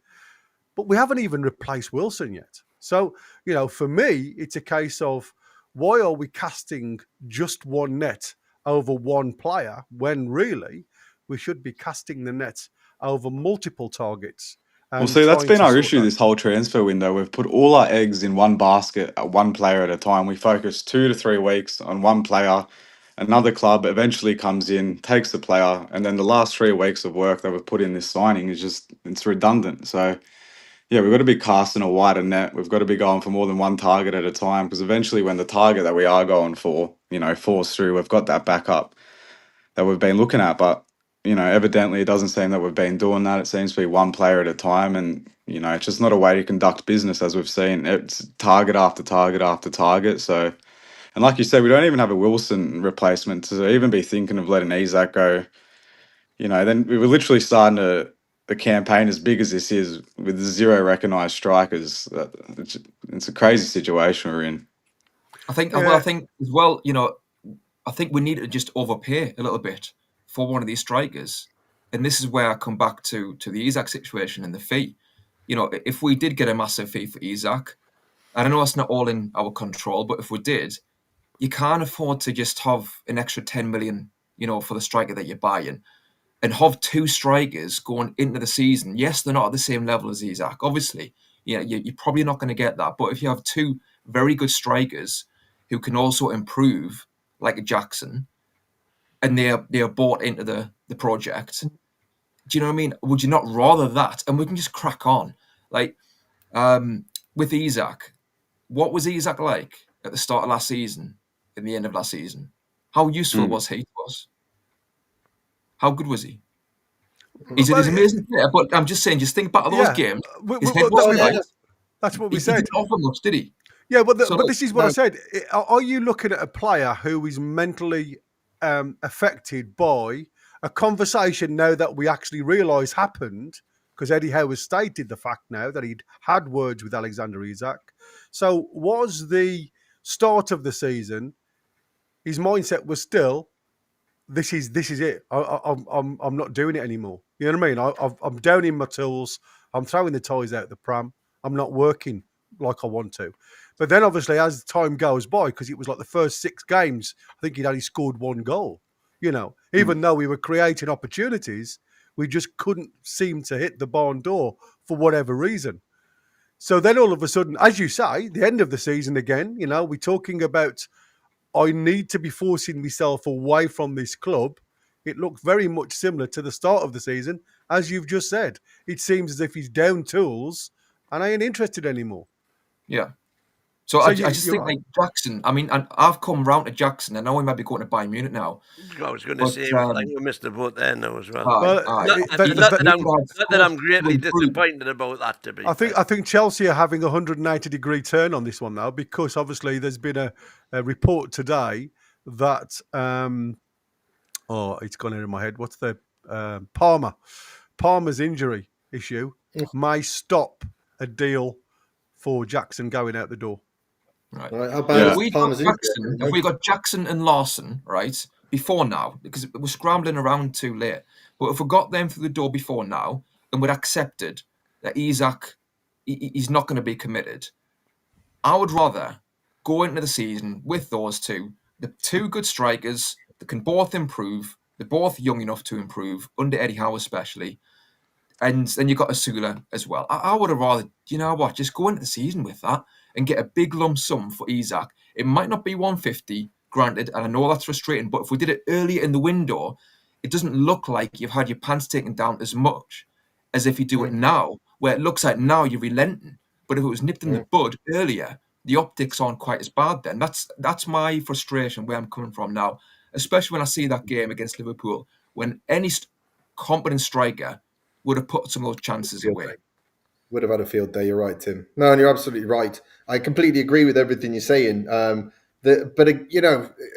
But we haven't even replaced Wilson yet. So, for me, it's a case of why are we casting just one net over one player when really we should be casting the net over multiple targets Well, and see, that's trying been to our sort issue that. this whole transfer window. We've put all our eggs in one basket at one player at a time. We focus 2 to 3 weeks on one player. Another club eventually comes in, takes the player, and then the last 3 weeks of work that we've put in this signing it's redundant. So, yeah, we've got to be casting a wider net. We've got to be going for more than one target at a time because eventually when the target that we are going for, falls through, we've got that backup that we've been looking at. But, evidently it doesn't seem that we've been doing that. It seems to be one player at a time. And, it's just not a way to conduct business as we've seen. It's target after target after target. So, and like you said, we don't even have a Wilson replacement to even be thinking of letting Isak go. Then we were literally starting a campaign as big as this is with zero recognised strikers. It's a crazy situation we're in. I think Yeah, as well, I think we need to just overpay a little bit for one of these strikers. And this is where I come back to the Isak situation and the fee. If we did get a massive fee for Isak, and I know it's not all in our control, but if we did, you can't afford to just have an extra 10 million, for the striker that you're buying and have two strikers going into the season. Yes, they're not at the same level as Isak. Obviously, you're probably not going to get that. But if you have two very good strikers who can also improve, like a Jackson, and they are bought into the project, do you know what I mean? Would you not rather that? And we can just crack on. Like with Isak, what was Isak like at the start of last season, at the end of last season? How useful Mm. was he to us? How good was he? He's well, an amazing player, but I'm just saying, just think back of those yeah. games. His head Well, wasn't yeah, right. That's what we He said. didn't offer much, did he? Yeah, but So but like, this is what I no, said. Are you looking at a player who is mentally affected by a conversation now that we actually realise happened? Because Eddie Howe has stated the fact now that he'd had words with Alexander Isak. So was the start of the season, his mindset was still, this is it. I'm not doing it anymore. You know what I mean? I'm down in my tools. I'm throwing the toys out the pram. I'm not working like I want to. But then obviously as time goes by, because it was like the first 6 games, I think he'd only scored 1 goal. Even though we were creating opportunities, we just couldn't seem to hit the barn door for whatever reason. So then all of a sudden, as you say, the end of the season again, we're talking about I need to be forcing myself away from this club. It looked very much similar to the start of the season, as you've just said. It seems as if he's down tools and I ain't interested anymore. Yeah. So I just think right. Like Jackson, I mean, and I've come round to Jackson. I know he might be going to Bayern Munich now. I was going to say, I think we missed the boat there now as well. Not that I'm greatly disappointed about that, to be fair. I think Chelsea are having a 180-degree turn on this one now, because obviously there's been a report today that it's gone in my head. What's the Palmer's injury issue may stop a deal for Jackson going out the door. Right. How about we got Jackson and Larson, right, before now, because we're scrambling around too late. But if we got them through the door before now and we'd accepted that Isak, he's not going to be committed, I would rather go into the season with those two, the two good strikers that can both improve. They're both young enough to improve, under Eddie Howe especially. And then you've got Asula as well. I would have rather, just go into the season with that and get a big lump sum for Isak. It might not be 150, granted, and I know that's frustrating, but if we did it earlier in the window, it doesn't look like you've had your pants taken down as much as if you do it now, where it looks like now you're relenting. But if it was nipped in the bud earlier, the optics aren't quite as bad then. That's my frustration, where I'm coming from now, especially when I see that game against Liverpool, when any competent striker would have put some of those chances away. Would have had a field day. You're right, Tim. No, and you're absolutely right. I completely agree with everything you're saying.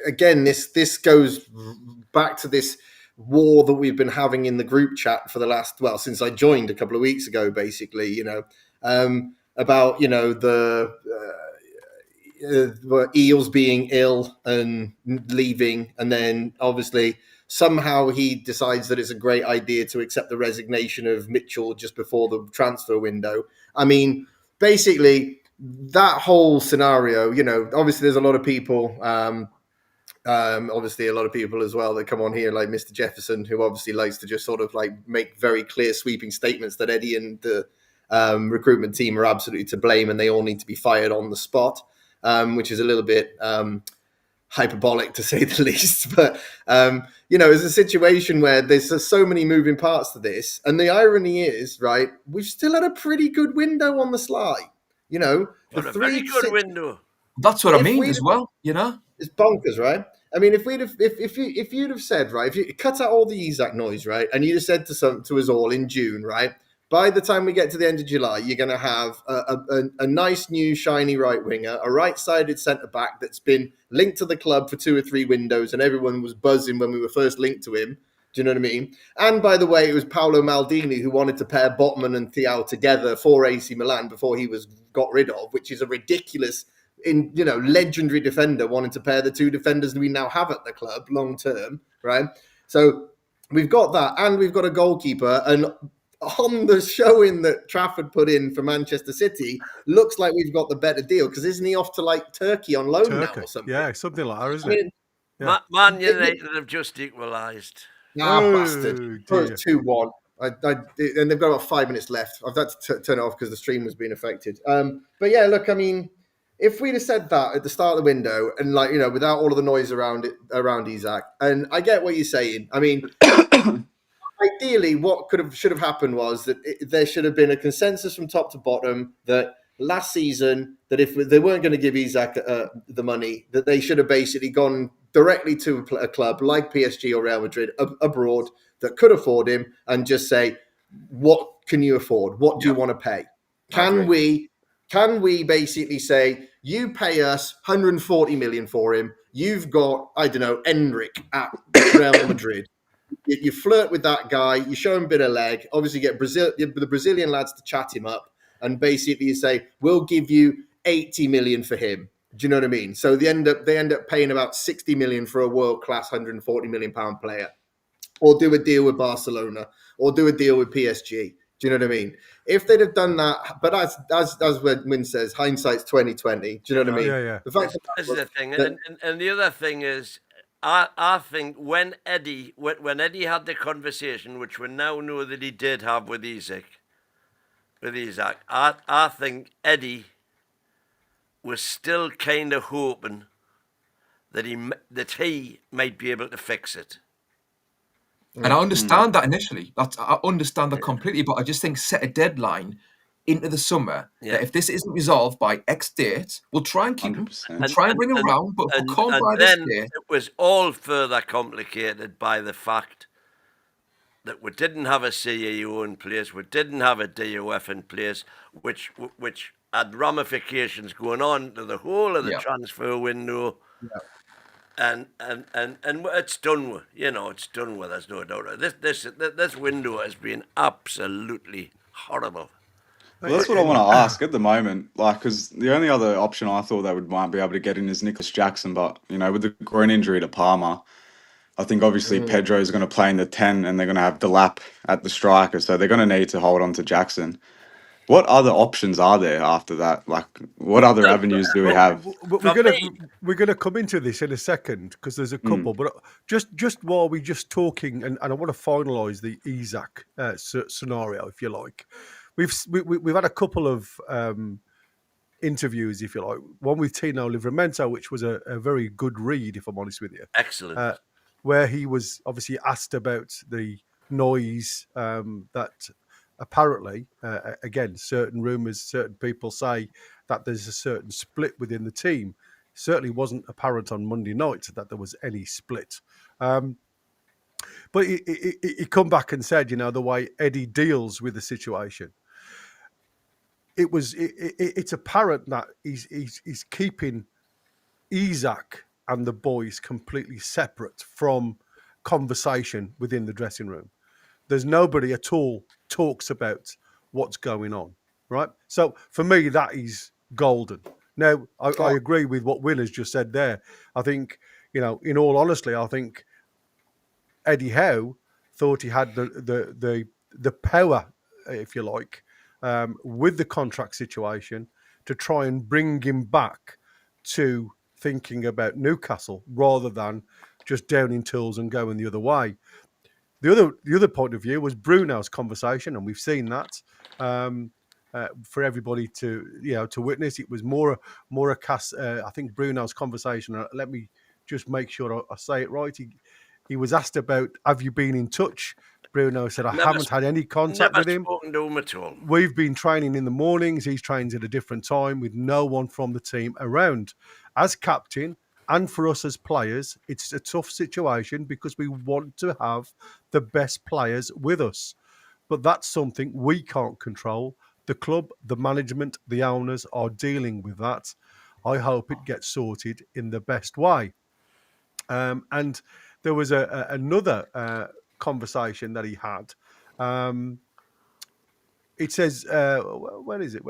Again, this goes back to this war that we've been having in the group chat for the last, since I joined a couple of weeks ago, basically, about, the Eels being ill and leaving. And then obviously somehow he decides that it's a great idea to accept the resignation of Mitchell just before the transfer window. I mean, basically, that whole scenario, obviously there's a lot of people, obviously a lot of people as well that come on here, like Mr. Jefferson, who obviously likes to just sort of like make very clear sweeping statements that Eddie and the recruitment team are absolutely to blame and they all need to be fired on the spot, which is a little bit hyperbolic to say the least. But, it's a situation where there's so many moving parts to this. And the irony is, right, we've still had a pretty good window on the slide. Very good window. That's what I mean as well, It's bonkers, right? I mean, if you'd have said, right, if you cut out all the Isak noise, right, and you'd have said to us all in June, right, by the time we get to the end of July, you're going to have a nice new shiny right winger, a right-sided centre-back that's been linked to the club for 2 or 3 windows, and everyone was buzzing when we were first linked to him. Do you know what I mean? And by the way, it was Paolo Maldini who wanted to pair Botman and Thiaw together for AC Milan before he was got rid of, which is a ridiculous, legendary defender wanting to pair the 2 defenders that we now have at the club long term, right? So we've got that, and we've got a goalkeeper, and on the showing that Trafford put in for Manchester City, looks like we've got the better deal, because isn't he off to like Turkey on loan now or something? Yeah, something like that, isn't it? Yeah. Man United have just equalised. Bastard. It's 2-1. And they've got about 5 minutes left. I've had to turn it off because the stream was being affected. But yeah, look, I mean, if we'd have said that at the start of the window and without all of the noise around Isak, and I get what you're saying. I mean, ideally, what should have happened was that there should have been a consensus from top to bottom that last season, that if they weren't going to give Isak the money, that they should have basically gone directly to a club like PSG or Real Madrid abroad that could afford him and just say, what can you afford? What do you want to pay? Can we basically say, you pay us 140 million for him. You've got, I don't know, Enric at Real Madrid. You flirt with that guy. You show him a bit of leg. Obviously, get the Brazilian lads to chat him up. And basically you say, we'll give you 80 million for him. Do you know what I mean? So they end up paying about 60 million for a world-class 140 million pound player. Or do a deal with Barcelona. Or do a deal with PSG. Do you know what I mean? If they'd have done that, but as Win says, hindsight's 20/20. Do you know what I mean? Yeah. The fact this is the thing. And the other thing is, I think when Eddie had the conversation, which we now know that he did have with Isak, with Isak. I think Eddie was still kind of hoping that he might be able to fix it. And I understand that initially. I understand that completely, but I just think set a deadline into the summer that if this isn't resolved by X date, we'll try and keep him. 100%. We'll try and bring him around, but if we can't by this then date... it was all further complicated by the fact that we didn't have a CEO in place, we didn't have a DOF in place, which had ramifications going on to the whole of the transfer window. Yeah. And it's done with, it's done with. There's no doubt. This window has been absolutely horrible. Well, that's what I want to ask at the moment. Like, because the only other option I thought they might be able to get in is Nicholas Jackson, but with the groin injury to Palmer, I think obviously Pedro is going to play in the 10, and they're going to have Delap at the striker, so they're going to need to hold on to Jackson. What other options are there after that? Like, what other avenues do we have? We're gonna come into this in a second because there's a couple. But just while we're just talking, and I want to finalise the Isak scenario, if you like. We've had a couple of interviews, if you like. One with Tino Livramento, which was a very good read, if I'm honest with you. Excellent. Where he was obviously asked about the noise that. Apparently, again, certain rumours, certain people say that there's a certain split within the team. Certainly wasn't apparent on Monday night that there was any split. But he come back and said, the way Eddie deals with the situation. It's apparent that he's keeping Isak and the boys completely separate from conversation within the dressing room. There's nobody at all talks about what's going on, right? So for me, that is golden. Now, I agree with what Will has just said there. I think, in all honesty, I think Eddie Howe thought he had the power, if you like, with the contract situation to try and bring him back to thinking about Newcastle rather than just downing tools and going the other way. The other point of view was Bruno's conversation, and we've seen that for everybody to witness. It was more a cast. I think Bruno's conversation. Let me just make sure I say it right. He was asked about, have you been in touch? Bruno said, I haven't had any contact with him. Spoken to him at all. We've been training in the mornings. He's trained at a different time with no one from the team around. As captain, and for us as players, it's a tough situation because we want to have the best players with us. But that's something we can't control. The club, the management, the owners are dealing with that. I hope it gets sorted in the best way. And there was another conversation that he had. It says, where is it?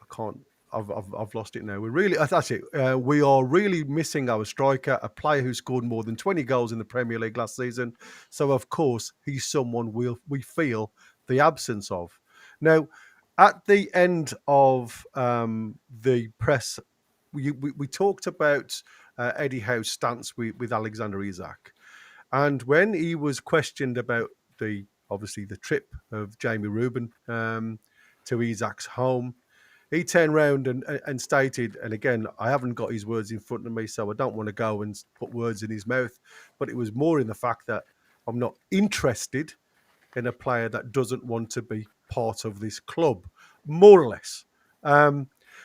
I can't. I've lost it now. That's it. We are really missing our striker, a player who scored more than 20 goals in the Premier League last season. So, of course, he's someone we feel the absence of. Now, at the end of the press, we talked about Eddie Howe's stance with Alexander Isak. And when he was questioned about the trip of Jamie Rubin to Isak's home, he turned around and stated, and again, I haven't got his words in front of me, so I don't want to go and put words in his mouth, but it was more in the fact that I'm not interested in a player that doesn't want to be part of this club, more or less.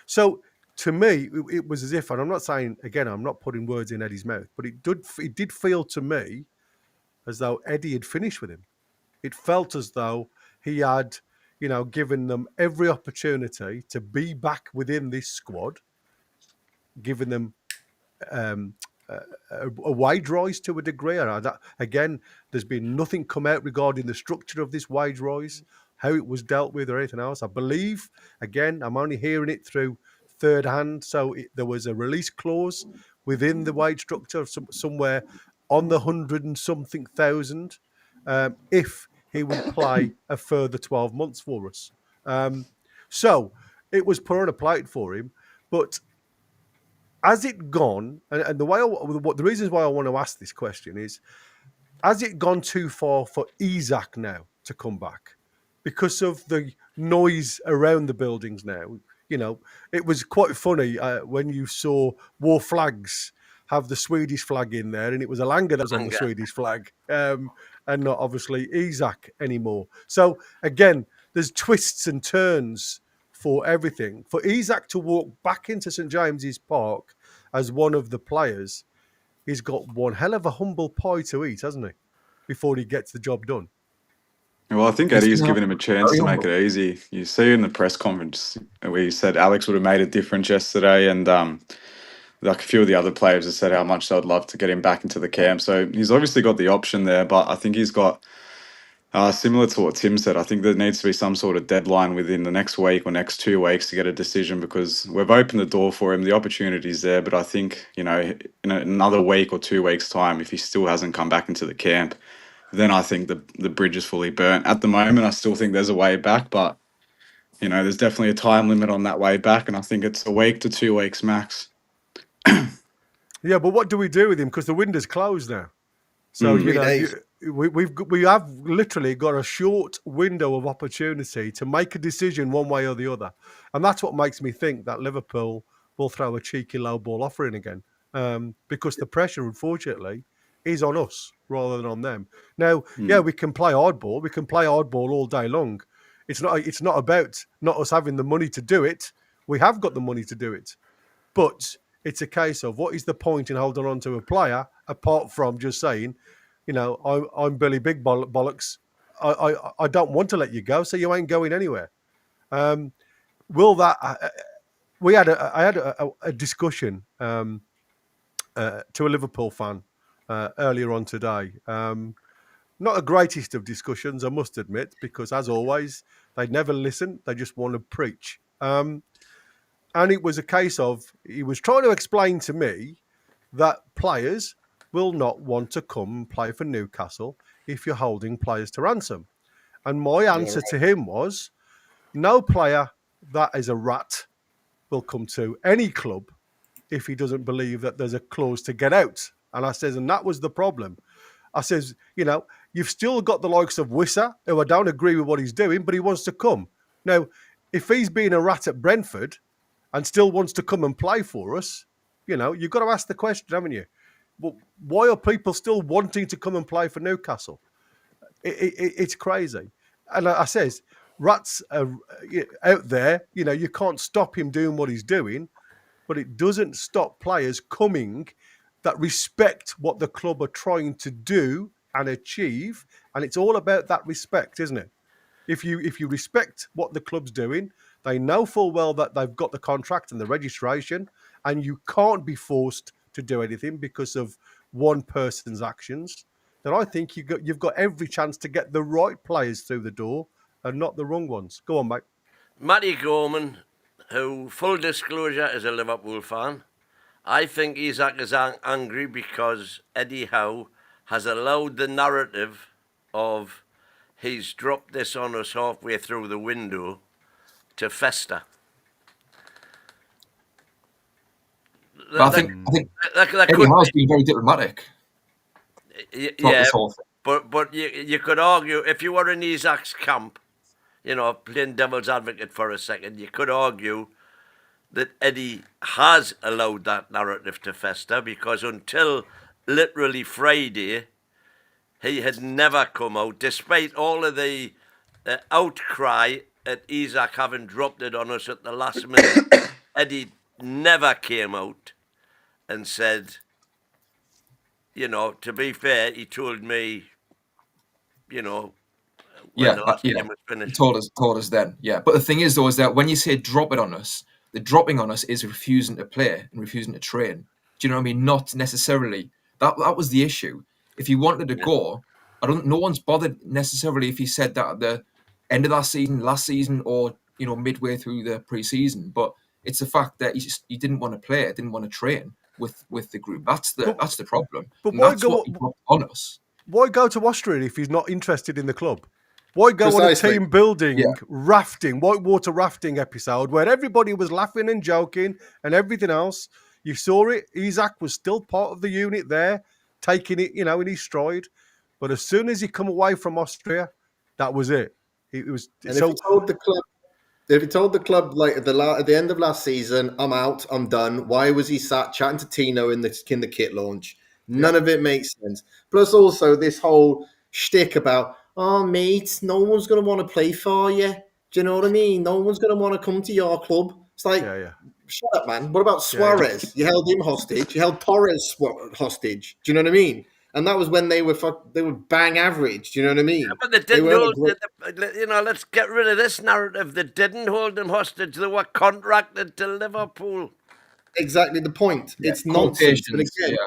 So to me, it was as if, and I'm not saying, again, I'm not putting words in Eddie's mouth, but it did feel to me as though Eddie had finished with him. It felt as though he had, given them every opportunity to be back within this squad, giving them a wage rise to a degree. And again, there's been nothing come out regarding the structure of this wage rise, how it was dealt with or anything else. I believe, again, I'm only hearing it through third hand, so there was a release clause within the wage structure somewhere on the 100 and something thousand if he would play a further 12 months for us. So it was put on a plate for him. But has it gone, and the reasons why I want to ask this question is, has it gone too far for Isak now? to come back because of the noise around the buildings now. You know, it was quite funny when you saw War Flags have the Swedish flag in there, and it was Alanga that was on the Swedish flag, and not obviously Isak anymore. So again, there's twists and turns for everything. For Isak to walk back into St James's Park as one of the players, he's got one hell of a humble pie to eat, hasn't he? Before he gets the job done. Well, I think Eddie's given him a chance to make it easy. You see in the press conference where he said Alex would have made a difference yesterday, and like a few of the other players have said how much they'd love to get him back into the camp. So he's obviously got the option there, but I think he's got, similar to what Tim said, I think there needs to be some sort of deadline within the next week or next 2 weeks to get a decision, because we've opened the door for him. The opportunity's there, but I think, you know, in another week or 2 weeks' time, if he still hasn't come back into the camp, then I think the bridge is fully burnt. At the moment, I still think there's a way back, but, you know, there's definitely a time limit on that way back, and I think it's a week to 2 weeks max. Yeah, but what do we do with him? Because the window's closed now. So, you know, we have literally got a short window of opportunity to make a decision one way or the other. And that's what makes me think that Liverpool will throw a cheeky low ball offer in again. Because the pressure, unfortunately, is on us rather than on them. Now, yeah, we can play hardball. We can play hardball all day long. It's not about not us having the money to do it. We have got the money to do it. But it's a case of what is the point in holding on to a player apart from just saying, you know, I'm Billy Big Bollocks. I don't want to let you go, so you ain't going anywhere. Will that? I had a discussion to a Liverpool fan earlier on today. Not the greatest of discussions, I must admit, because as always, they never listen. They just want to preach. And it was a case of, he was trying to explain to me that players will not want to come and play for Newcastle if you're holding players to ransom. And my answer to him was, no player that is a rat will come to any club if he doesn't believe that there's a clause to get out. And I says, and that was the problem. I says, you know, you've still got the likes of Wissa, who I don't agree with what he's doing, but he wants to come. Now, if he's being a rat at Brentford and still wants to come and play for us, you know, you've got to ask the question, haven't you? Well, why are people still wanting to come and play for Newcastle? It's crazy. And I says, rats are out there, you know, you can't stop him doing what he's doing, but it doesn't stop players coming that respect what the club are trying to do and achieve. And it's all about that respect, isn't it? If you respect what the club's doing, they know full well that they've got the contract and the registration, and you can't be forced to do anything because of one person's actions, then I think you've got every chance to get the right players through the door and not the wrong ones. Go on, mate. Matty Gorman, who, full disclosure, is a Liverpool fan. I think Isak is angry because Eddie Howe has allowed the narrative of he's dropped this on us halfway through the window to fester. I think Eddie Howe's been very diplomatic. Yeah, but you could argue, if you were in Isak's camp, you know, playing devil's advocate for a second, you could argue that Eddie has allowed that narrative to fester, because until literally Friday, he had never come out, despite all of the outcry at Isak having dropped it on us at the last minute. Eddie never came out and said, you know, to be fair, he told me, you know, when the last game was finished. He told us then, yeah. But the thing is, though, is that when you say drop it on us, the dropping on us is refusing to play and refusing to train. Do you know what I mean? Not necessarily. That was the issue. If he wanted to go, no one's bothered necessarily if he said that at the end of that season, last season, or, you know, midway through the pre-season. But it's the fact that he didn't want to play, didn't want to train with the group. That's the problem. But why go on us? Why go to Austria if he's not interested in the club? Why go on a team building, rafting, whitewater rafting episode where everybody was laughing and joking and everything else? You saw it. Isak was still part of the unit there, taking it, you know, in his stride. But as soon as he come away from Austria, That was it. It was And so. if you told the club like at the end of last season, I'm out, I'm done. Why was he sat chatting to Tino in the kit launch? None of it makes sense. Plus, also this whole shtick about, oh mate, no one's going to want to play for you. Do you know what I mean? No one's going to want to come to your club. It's like, shut up, man. What about Suarez? You held him hostage. You held Torres hostage. Do you know what I mean? And that was when they were bang average. Do you know what I mean? Yeah, but they didn't hold. Let's get rid of this narrative. They didn't hold him hostage. They were contracted to Liverpool. Exactly the point. It's nonsense. But again,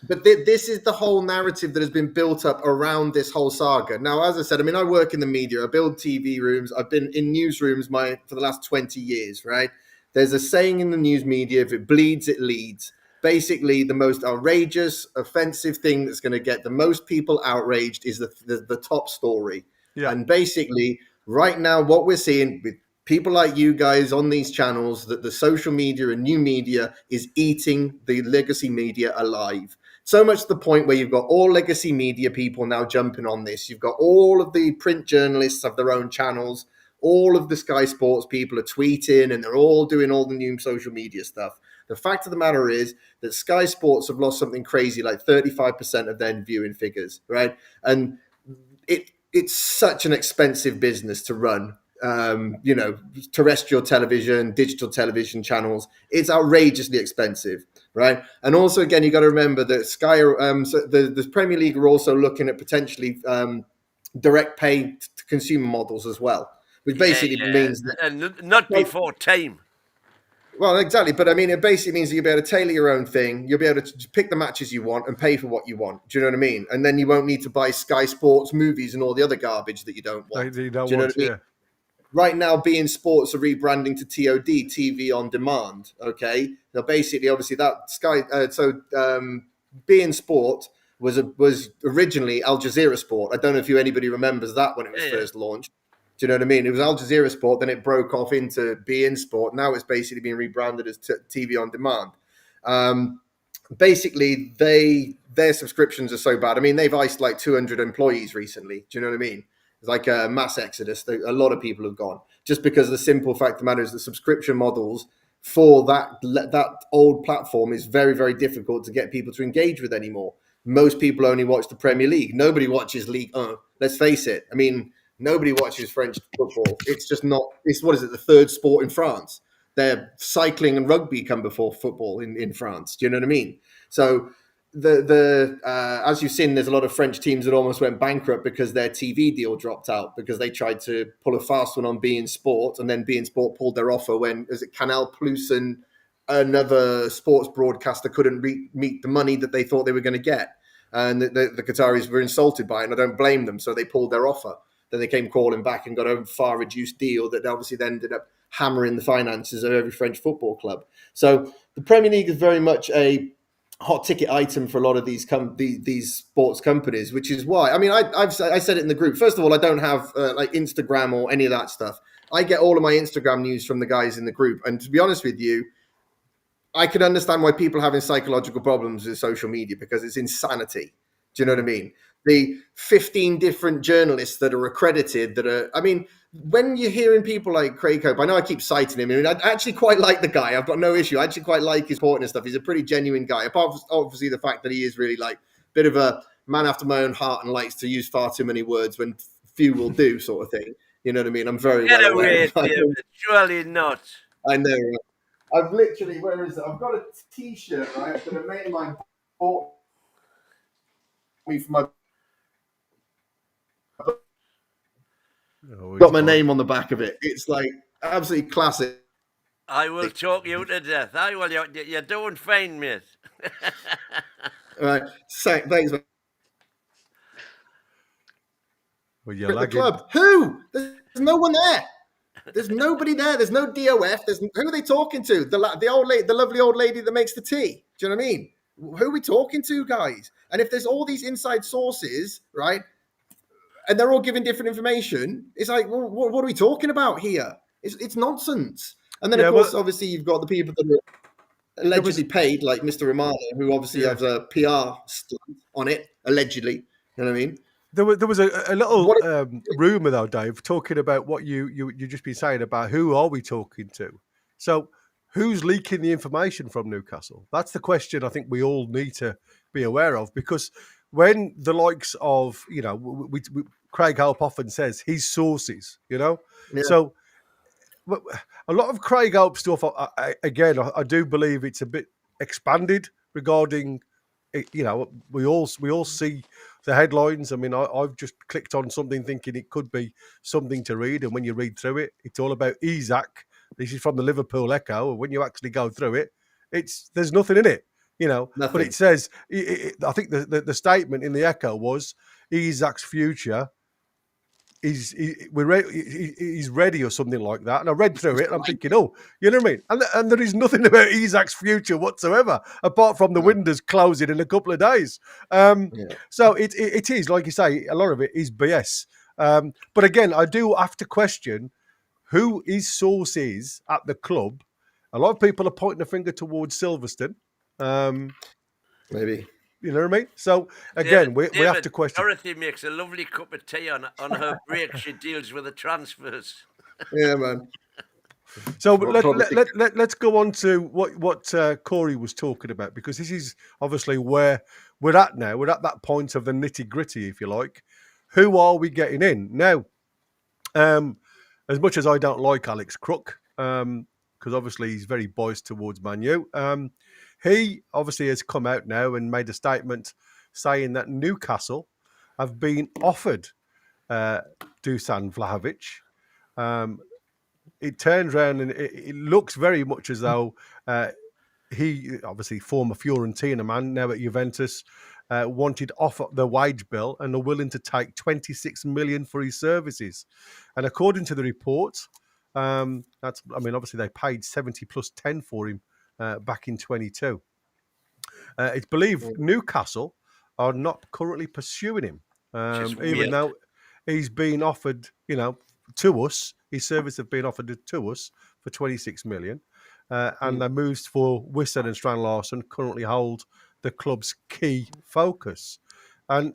but this is the whole narrative that has been built up around this whole saga. Now, as I said, I mean, I work in the media. I build TV rooms. I've been in newsrooms for the last 20 years, right? There's a saying in the news media, if it bleeds, it leads. Basically, the most outrageous, offensive thing that's going to get the most people outraged is the top story. Yeah. And basically, right now, what we're seeing with people like you guys on these channels, that the social media and new media is eating the legacy media alive. So much to the point where you've got all legacy media people now jumping on this. You've got all of the print journalists have their own channels. All of the Sky Sports people are tweeting, and they're all doing all the new social media stuff. The fact of the matter is that Sky Sports have lost something crazy, like 35% of their viewing figures, right? And it's such an expensive business to run. Terrestrial television, digital television channels. It's outrageously expensive, right? And also, again, you got to remember that Sky, the Premier League are also looking at potentially direct pay to consumer models as well, which basically means that, and not before time. Well, exactly. But I mean, it basically means that you'll be able to tailor your own thing. You'll be able to pick the matches you want and pay for what you want. Do you know what I mean? And then you won't need to buy Sky Sports movies and all the other garbage that you don't want. Do you know what I mean? Right now, beIN Sports are rebranding to TOD, TV on Demand. Okay. Now, basically, obviously, that Sky. beIN Sport was originally Al Jazeera Sport. I don't know if anybody remembers that when it was first launched. Do you know what I mean? It was Al Jazeera Sport, then it broke off into beIN Sport. Now it's basically being rebranded as TV on Demand. Basically, their subscriptions are so bad. I mean, they've iced like 200 employees recently. Do you know what I mean? It's like a mass exodus. A lot of people have gone just because the simple fact of the matter is the subscription models for that old platform is very, very difficult to get people to engage with anymore. Most people only watch the Premier League. Nobody watches Ligue 1. Let's face it. I mean, nobody watches French football. It's just not. It's what is it? The third sport in France. They're cycling and rugby come before football in France. Do you know what I mean? So as you've seen, there's a lot of French teams that almost went bankrupt because their TV deal dropped out because they tried to pull a fast one on beIN Sport, and then beIN Sport pulled their offer when Canal Plus and another sports broadcaster couldn't meet the money that they thought they were going to get, and the Qataris were insulted by it, and I don't blame them. So they pulled their offer. Then they came crawling back and got a far reduced deal that obviously then ended up hammering the finances of every French football club. So the Premier League is very much a hot ticket item for a lot of these sports companies, which is why, I mean, I said it in the group. First of all, I don't have like Instagram or any of that stuff. I get all of my Instagram news from the guys in the group. And to be honest with you, I can understand why people are having psychological problems with social media because it's insanity. Do you know what I mean? The 15 different journalists that are accredited when you're hearing people like Craig Hope, I know I keep citing him. I mean, I actually quite like the guy. I've got no issue. I actually quite like his reporting and stuff. He's a pretty genuine guy. Apart from obviously the fact that he is really like a bit of a man after my own heart and likes to use far too many words when few will do, sort of thing. You know what I mean? I'm very Get away, surely not. I know. I've literally, where is it? I've got a T-shirt, right? That a mate of mine bought me for my. Got my name on the back of it. It's like absolutely classic. I will choke you to death. You're doing fine, mate. All right. Thanks, man. Well, you're the club. Who? There's no one there. There's nobody there. There's no DOF. Who are they talking to? The old lady, the lovely old lady that makes the tea. Do you know what I mean? Who are we talking to, guys? And if there's all these inside sources, right, and they're all giving different information, it's like, well, what are we talking about here? It's nonsense. And then, of course, obviously, you've got the people that are allegedly paid, like Mr. Romano, who obviously has a PR stunt on it, allegedly. You know what I mean? There was a little What? rumor though, Dave, talking about what you just been saying about who are we talking to. So who's leaking the information from Newcastle? That's the question I think we all need to be aware of, because when the likes of Craig Hope often says his sources, Yeah. so a lot of Craig Hope stuff. I do believe it's a bit expanded regarding. We all see the headlines. I mean, I've just clicked on something thinking it could be something to read, and when you read through it, it's all about Isak. This is from the Liverpool Echo, and when you actually go through it, there's nothing in it, Nothing. But it says, I think the statement in the Echo was Isak's future. He's ready or something like that. And I read through it and I'm thinking, oh, you know what I mean? And there is nothing about Isak's future whatsoever, apart from the windows closing in a couple of days. So it is, like you say, a lot of it is BS. But again, I do have to question who his source is at the club. A lot of people are pointing a finger towards Silverstone. Maybe. You know what I mean? So again, we have to question. Dorothy makes a lovely cup of tea on her break. She deals with the transfers. Yeah, man. So let's go on to what Corey was talking about, because this is obviously where we're at now. We're at that point of the nitty gritty, if you like. Who are we getting in now? As much as I don't like Alex Crook, because obviously he's very biased towards Man U, he obviously has come out now and made a statement saying that Newcastle have been offered Dusan Vlahovic. It turns around and it looks very much as though he, obviously former Fiorentina man, now at Juventus, wanted off the wage bill and are willing to take 26 million for his services. And according to the report, obviously they paid 70 plus 10 for him back in 22. It's believed Newcastle are not currently pursuing him, even though he's been offered, to us. His service have been offered to us for 26 million. And the moves for Wissa and Strand Larsen currently hold the club's key focus. And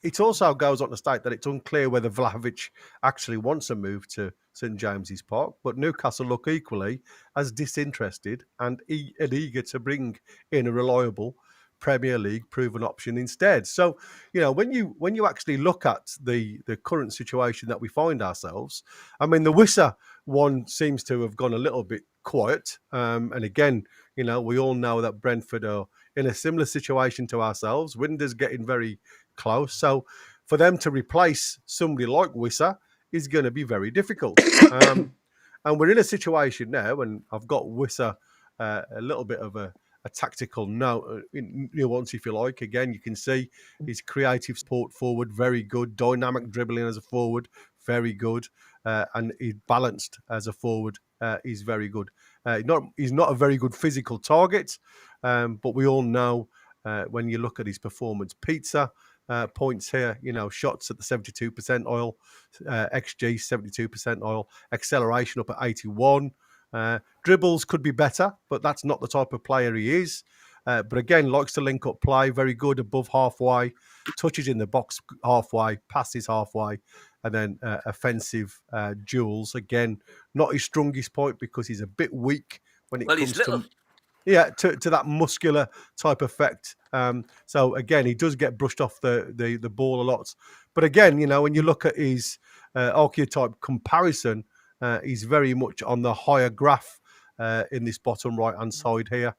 it also goes on to state that it's unclear whether Vlahovic actually wants a move to St James's Park, but Newcastle look equally as disinterested and eager to bring in a reliable Premier League proven option instead. So, when you actually look at the current situation that we find ourselves, I mean, the Wissa one seems to have gone a little bit quiet. And again, we all know that Brentford are in a similar situation to ourselves. Windows getting very close. So for them to replace somebody like Wissa is going to be very difficult. And we're in a situation now, and I've got Wissa a little bit of a tactical nuance, if you like. Again, you can see his creative support forward, very good. Dynamic dribbling as a forward, very good. And he's balanced as a forward. He's very good. He's not a very good physical target, but we all know when you look at his performance, pizza points here, shots at the 72% oil, XG 72% oil, acceleration up at 81. Dribbles could be better, but that's not the type of player he is. But again, likes to link up play, very good above halfway, touches in the box halfway, passes halfway, and then offensive duels. Again, not his strongest point because he's a bit weak when it comes to that muscular type effect. So again, he does get brushed off the ball a lot. But again, when you look at his archetype comparison, he's very much on the higher graph in this bottom right-hand side here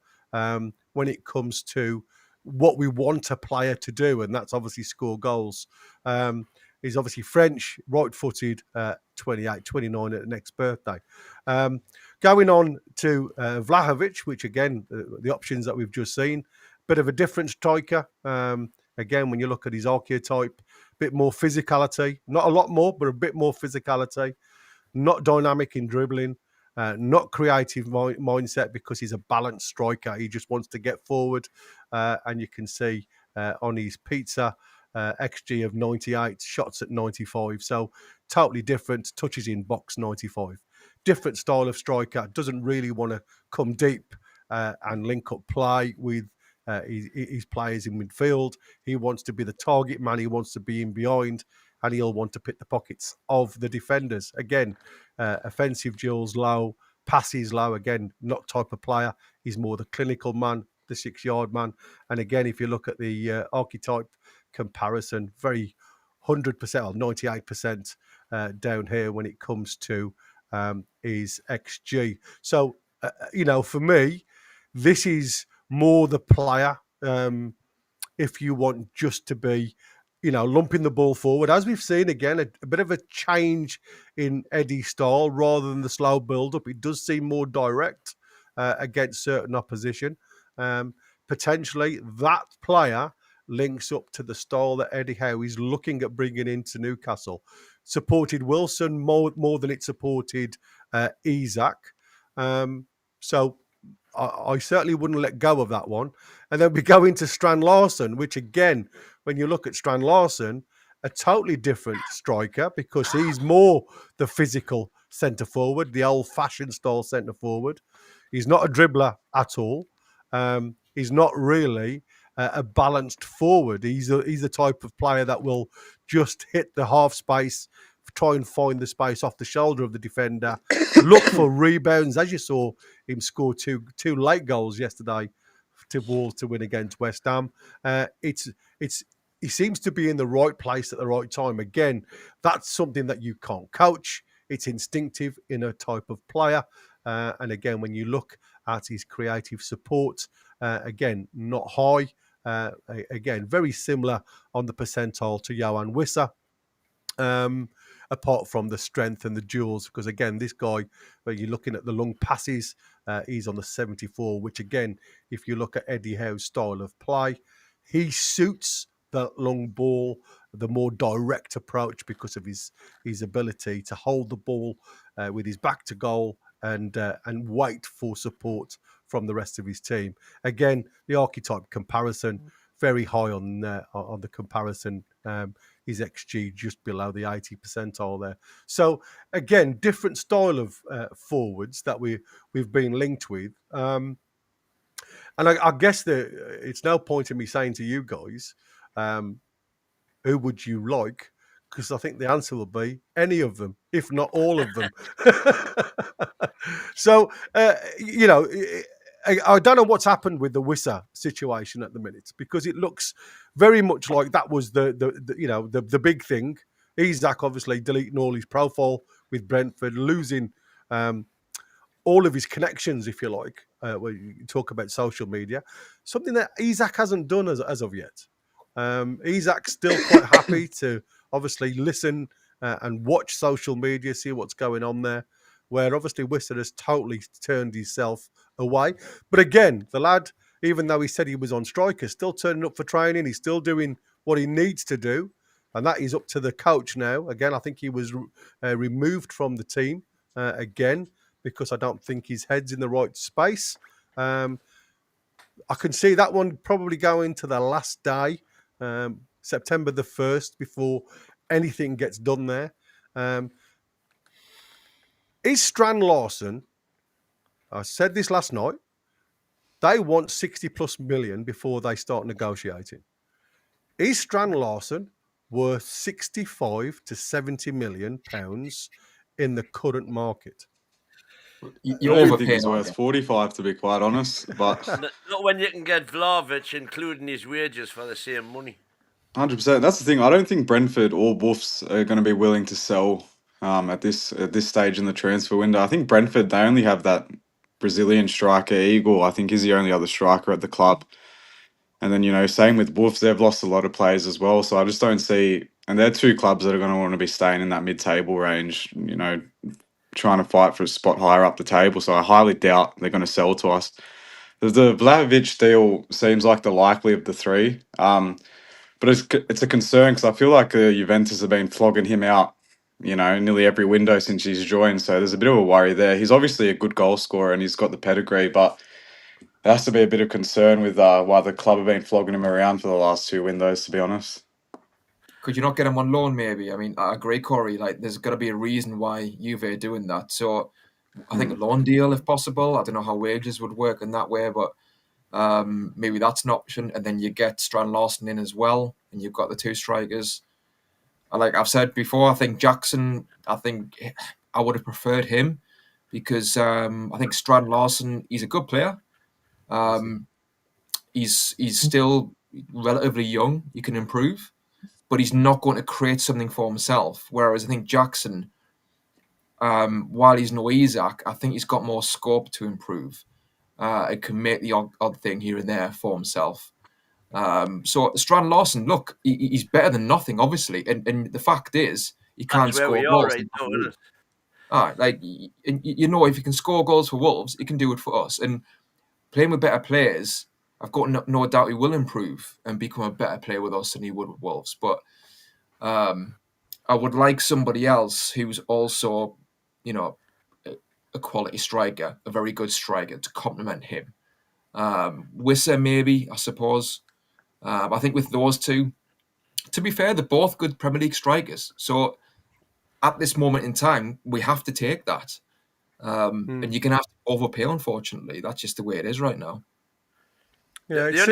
when it comes to what we want a player to do, and that's obviously score goals. He's obviously French, right-footed, 28, 29 at the next birthday. Going on to Vlahovic, which again, the options that we've just seen, bit of a different striker. Again, when you look at his archetype, a bit more physicality, not a lot more, but a bit more physicality. Not dynamic in dribbling, not creative mindset because he's a balanced striker. He just wants to get forward. And you can see on his pizza, XG of 98, shots at 95. So totally different, touches in box 95. Different style of striker, doesn't really want to come deep and link up play with his players in midfield. He wants to be the target man. He wants to be in behind, and he'll want to pick the pockets of the defenders. Again, offensive duels low, passes low. Again, not type of player. He's more the clinical man, the 6-yard man. And again, if you look at the archetype comparison, very 100% or 98% down here when it comes to his XG. So, for me, this is more the player. If you want just to be, lumping the ball forward, as we've seen again, a bit of a change in Eddie's style rather than the slow build-up. It does seem more direct against certain opposition. Potentially, that player links up to the style that Eddie Howe is looking at bringing into Newcastle. Supported Wilson more than it supported Isak. So I certainly wouldn't let go of that one. And then we go into Strand Larsen, which again, when you look at Strand Larsen, a totally different striker because he's more the physical centre forward, the old-fashioned style centre forward. He's not a dribbler at all. He's not really a balanced forward. He's the type of player that will just hit the half space, try and find the space off the shoulder of the defender, look for rebounds, as you saw him score two late goals yesterday to Wolves to win against West Ham. He seems to be in the right place at the right time. Again, that's something that you can't coach. It's instinctive in a type of player. And again, when you look at his creative support, again, not high. Again, very similar on the percentile to Johan Wissa. Apart from the strength and the duels, because again, this guy, when you're looking at the long passes, he's on the 74, which again, if you look at Eddie Howe's style of play, he suits the long ball, the more direct approach because of his ability to hold the ball with his back to goal and wait for support from the rest of his team. Again, the archetype comparison, very high on the comparison. His XG just below the 80 percentile there. So again, different style of forwards that we've been linked with. And I guess it's no point in me saying to you guys, who would you like? Because I think the answer will be any of them, if not all of them. So, I don't know what's happened with the Wissa situation at the minute because it looks very much like that was the big thing. Isak obviously deleting all his profile with Brentford, losing all of his connections, if you like, when you talk about social media, something that Isak hasn't done as of yet. Isak's still quite happy to obviously listen and watch social media, see what's going on there, where obviously Wissa has totally turned himself away. But again, the lad, even though he said he was on strike, is still turning up for training. He's still doing what he needs to do. And that is up to the coach now. Again, I think he was removed from the team again because I don't think his head's in the right space. I can see that one probably going to the last day, September the 1st, before anything gets done there. Is Strand Larsen, I said this last night, they want 60 plus million before they start negotiating. Is Strand Larsen worth 65 to 70 million pounds in the current market? You're I think overpaying. he's worth 45, to be quite honest. But Not when you can get Vlahovic including his wages for the same money. 100%. That's the thing. I don't think Brentford or Wolves are going to be willing to sell at this stage in the transfer window. I think Brentford, they only have that Brazilian striker Igor. I think is the only other striker at the club. And then same with Wolves. They've lost a lot of players as well. So I just don't see. And they're two clubs that are going to want to be staying in that mid-table range. Trying to fight for a spot higher up the table. So I highly doubt they're going to sell to us. The Vlahovic deal seems like the likely of the three. But it's a concern because I feel like Juventus have been flogging him out, nearly every window since he's joined. So there's a bit of a worry there. He's obviously a good goal scorer and he's got the pedigree, but there has to be a bit of concern with why the club have been flogging him around for the last two windows, to be honest. Could you not get him on loan, maybe? I mean, I agree, Corey. There's got to be a reason why Juve are doing that. So I think a loan deal, if possible. I don't know how wages would work in that way, but maybe that's an option. And then you get Strand Larsen in as well, and you've got the two strikers. Like I've said before, I think Jackson, I would have preferred him because I think Strand Larsen, he's a good player. He's still relatively young. He can improve, but he's not going to create something for himself. Whereas I think Jackson, while he's no Isak, I think he's got more scope to improve. It can make the odd thing here and there for himself. So Strand Larsen, look, he's better than nothing, obviously. And the fact is, he can't score goals. Like, you know, if he can score goals for Wolves, he can do it for us. And playing with better players, I've got no doubt he will improve and become a better player with us than he would with Wolves. But I would like somebody else who's also, you know, a quality striker, a very good striker to complement him. Wissa, maybe, I suppose. I think with those two, to be fair, they're both good Premier League strikers. So at this moment in time, we have to take that. And you're going to have to overpay, unfortunately. That's just the way it is right now. Yeah, the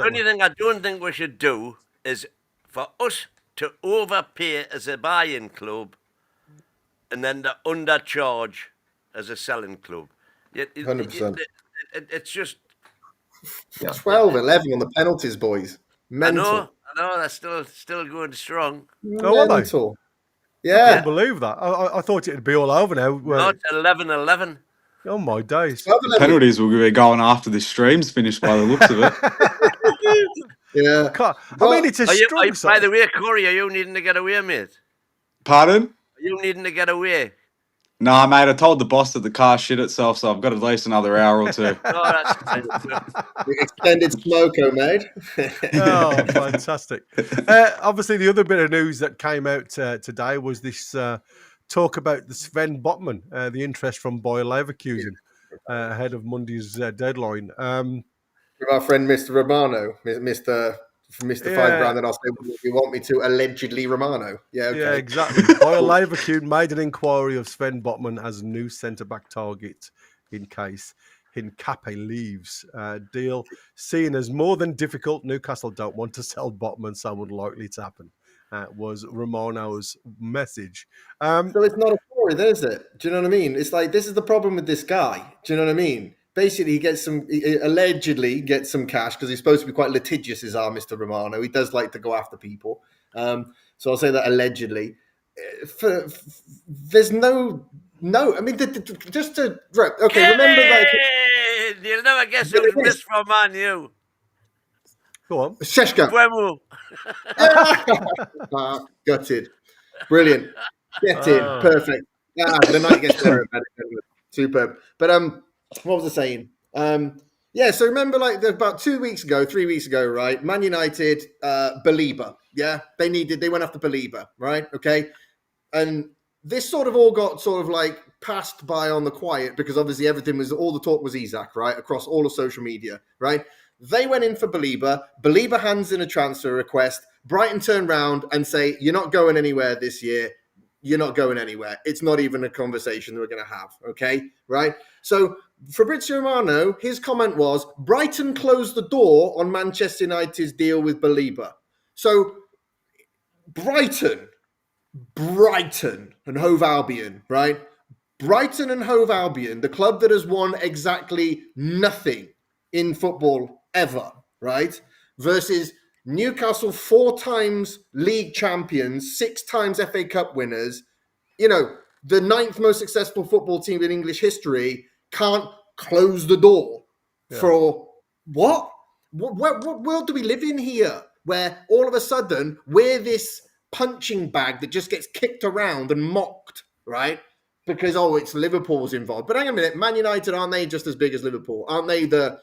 only thing I don't think we should do is for us to overpay as a buying club and then to undercharge as a selling club. 100%. It's just... 12, 11 on the penalties, boys. Mental. I know, they're still going strong. Mental. I Yeah. can't believe that. I thought it'd be all over now. No, it's 11-11. Oh, my days. The penalties will be going after this stream's finished by the looks of it. Yeah. I mean, it's a strong side. By the way, Corey, are you needing to get away, mate? Pardon? Are you needing to get away? Nah, mate, I told the boss that the car shit itself, so I've got at least another hour or two. Extended smoko, mate. Oh, fantastic. Obviously, the other bit of news that came out today was this talk about the Sven Botman, the interest from Bayer Leverkusen ahead of Monday's deadline. With our friend Mr. Romano, Mr. £5,000, and I'll say, if you want me to, allegedly Romano. Yeah, okay. Yeah, exactly. Bayer Leverkusen made an inquiry of Sven Botman as a new centre-back target in case Hincape leaves. Deal seen as more than difficult. Newcastle don't want to sell Botman, so unlikely to happen. Was Romano's message. So it's not a story, then, is it? Do you know what I mean? It's like, this is the problem with this guy. Do you know what I mean? Basically, he allegedly gets some cash because he's supposed to be quite litigious, is our Mr. Romano. He does like to go after people. So I'll say that allegedly. There's no. I mean, just to okay. Remember that you'll never guess who's this from Man U. Go on, Sheshka. Gutted, brilliant. Get in, perfect. The night gets better. Superb. But what was I saying? So remember, like about 3 weeks ago, right? Man United, Belieber. Yeah, they went after Belieber, right? Okay, and this sort of all got sort of like passed by on the quiet because obviously all the talk was Isak, right? Across all of social media, right? They went in for Belieber. Belieber hands in a transfer request. Brighton turn round and say, "You're not going anywhere this year. You're not going anywhere. It's not even a conversation we're going to have." Okay, right? So Fabrizio Romano, his comment was, Brighton closed the door on Manchester United's deal with Belieber. So Brighton and Hove Albion, right? Brighton and Hove Albion, the club that has won exactly nothing in football ever, right? Versus Newcastle, 4 times league champions, 6 times FA Cup winners, you know, the 9th most successful football team in English history, can't close the door for what? What world do we live in here where all of a sudden we're this punching bag that just gets kicked around and mocked, right? Because, it's Liverpool's involved. But hang on a minute, Man United, aren't they just as big as Liverpool? Aren't they the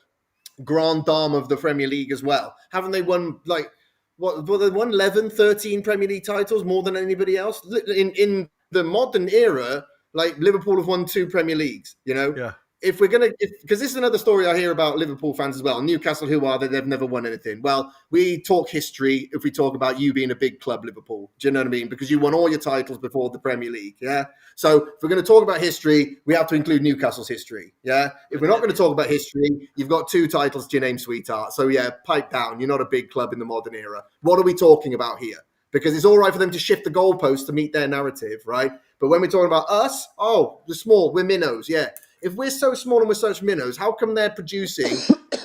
grand dame of the Premier League as well? Haven't they won, like, they won 11, 13 Premier League titles, more than anybody else? In the modern era, like, Liverpool have won 2 Premier Leagues, you know? Yeah. if we're going to, because this is another story I hear about Liverpool fans as well. Newcastle, who are they? They've never won anything. Well, we talk history if we talk about you being a big club, Liverpool. Do you know what I mean? Because you won all your titles before the Premier League. Yeah. So if we're going to talk about history, we have to include Newcastle's history. Yeah. If we're not going to talk about history, you've got 2 titles to your name, sweetheart. So yeah, pipe down. You're not a big club in the modern era. What are we talking about here? Because it's all right for them to shift the goalposts to meet their narrative, right? But when we're talking about us, oh, the small, we're minnows. Yeah. If we're so small and we're such minnows, how come they're producing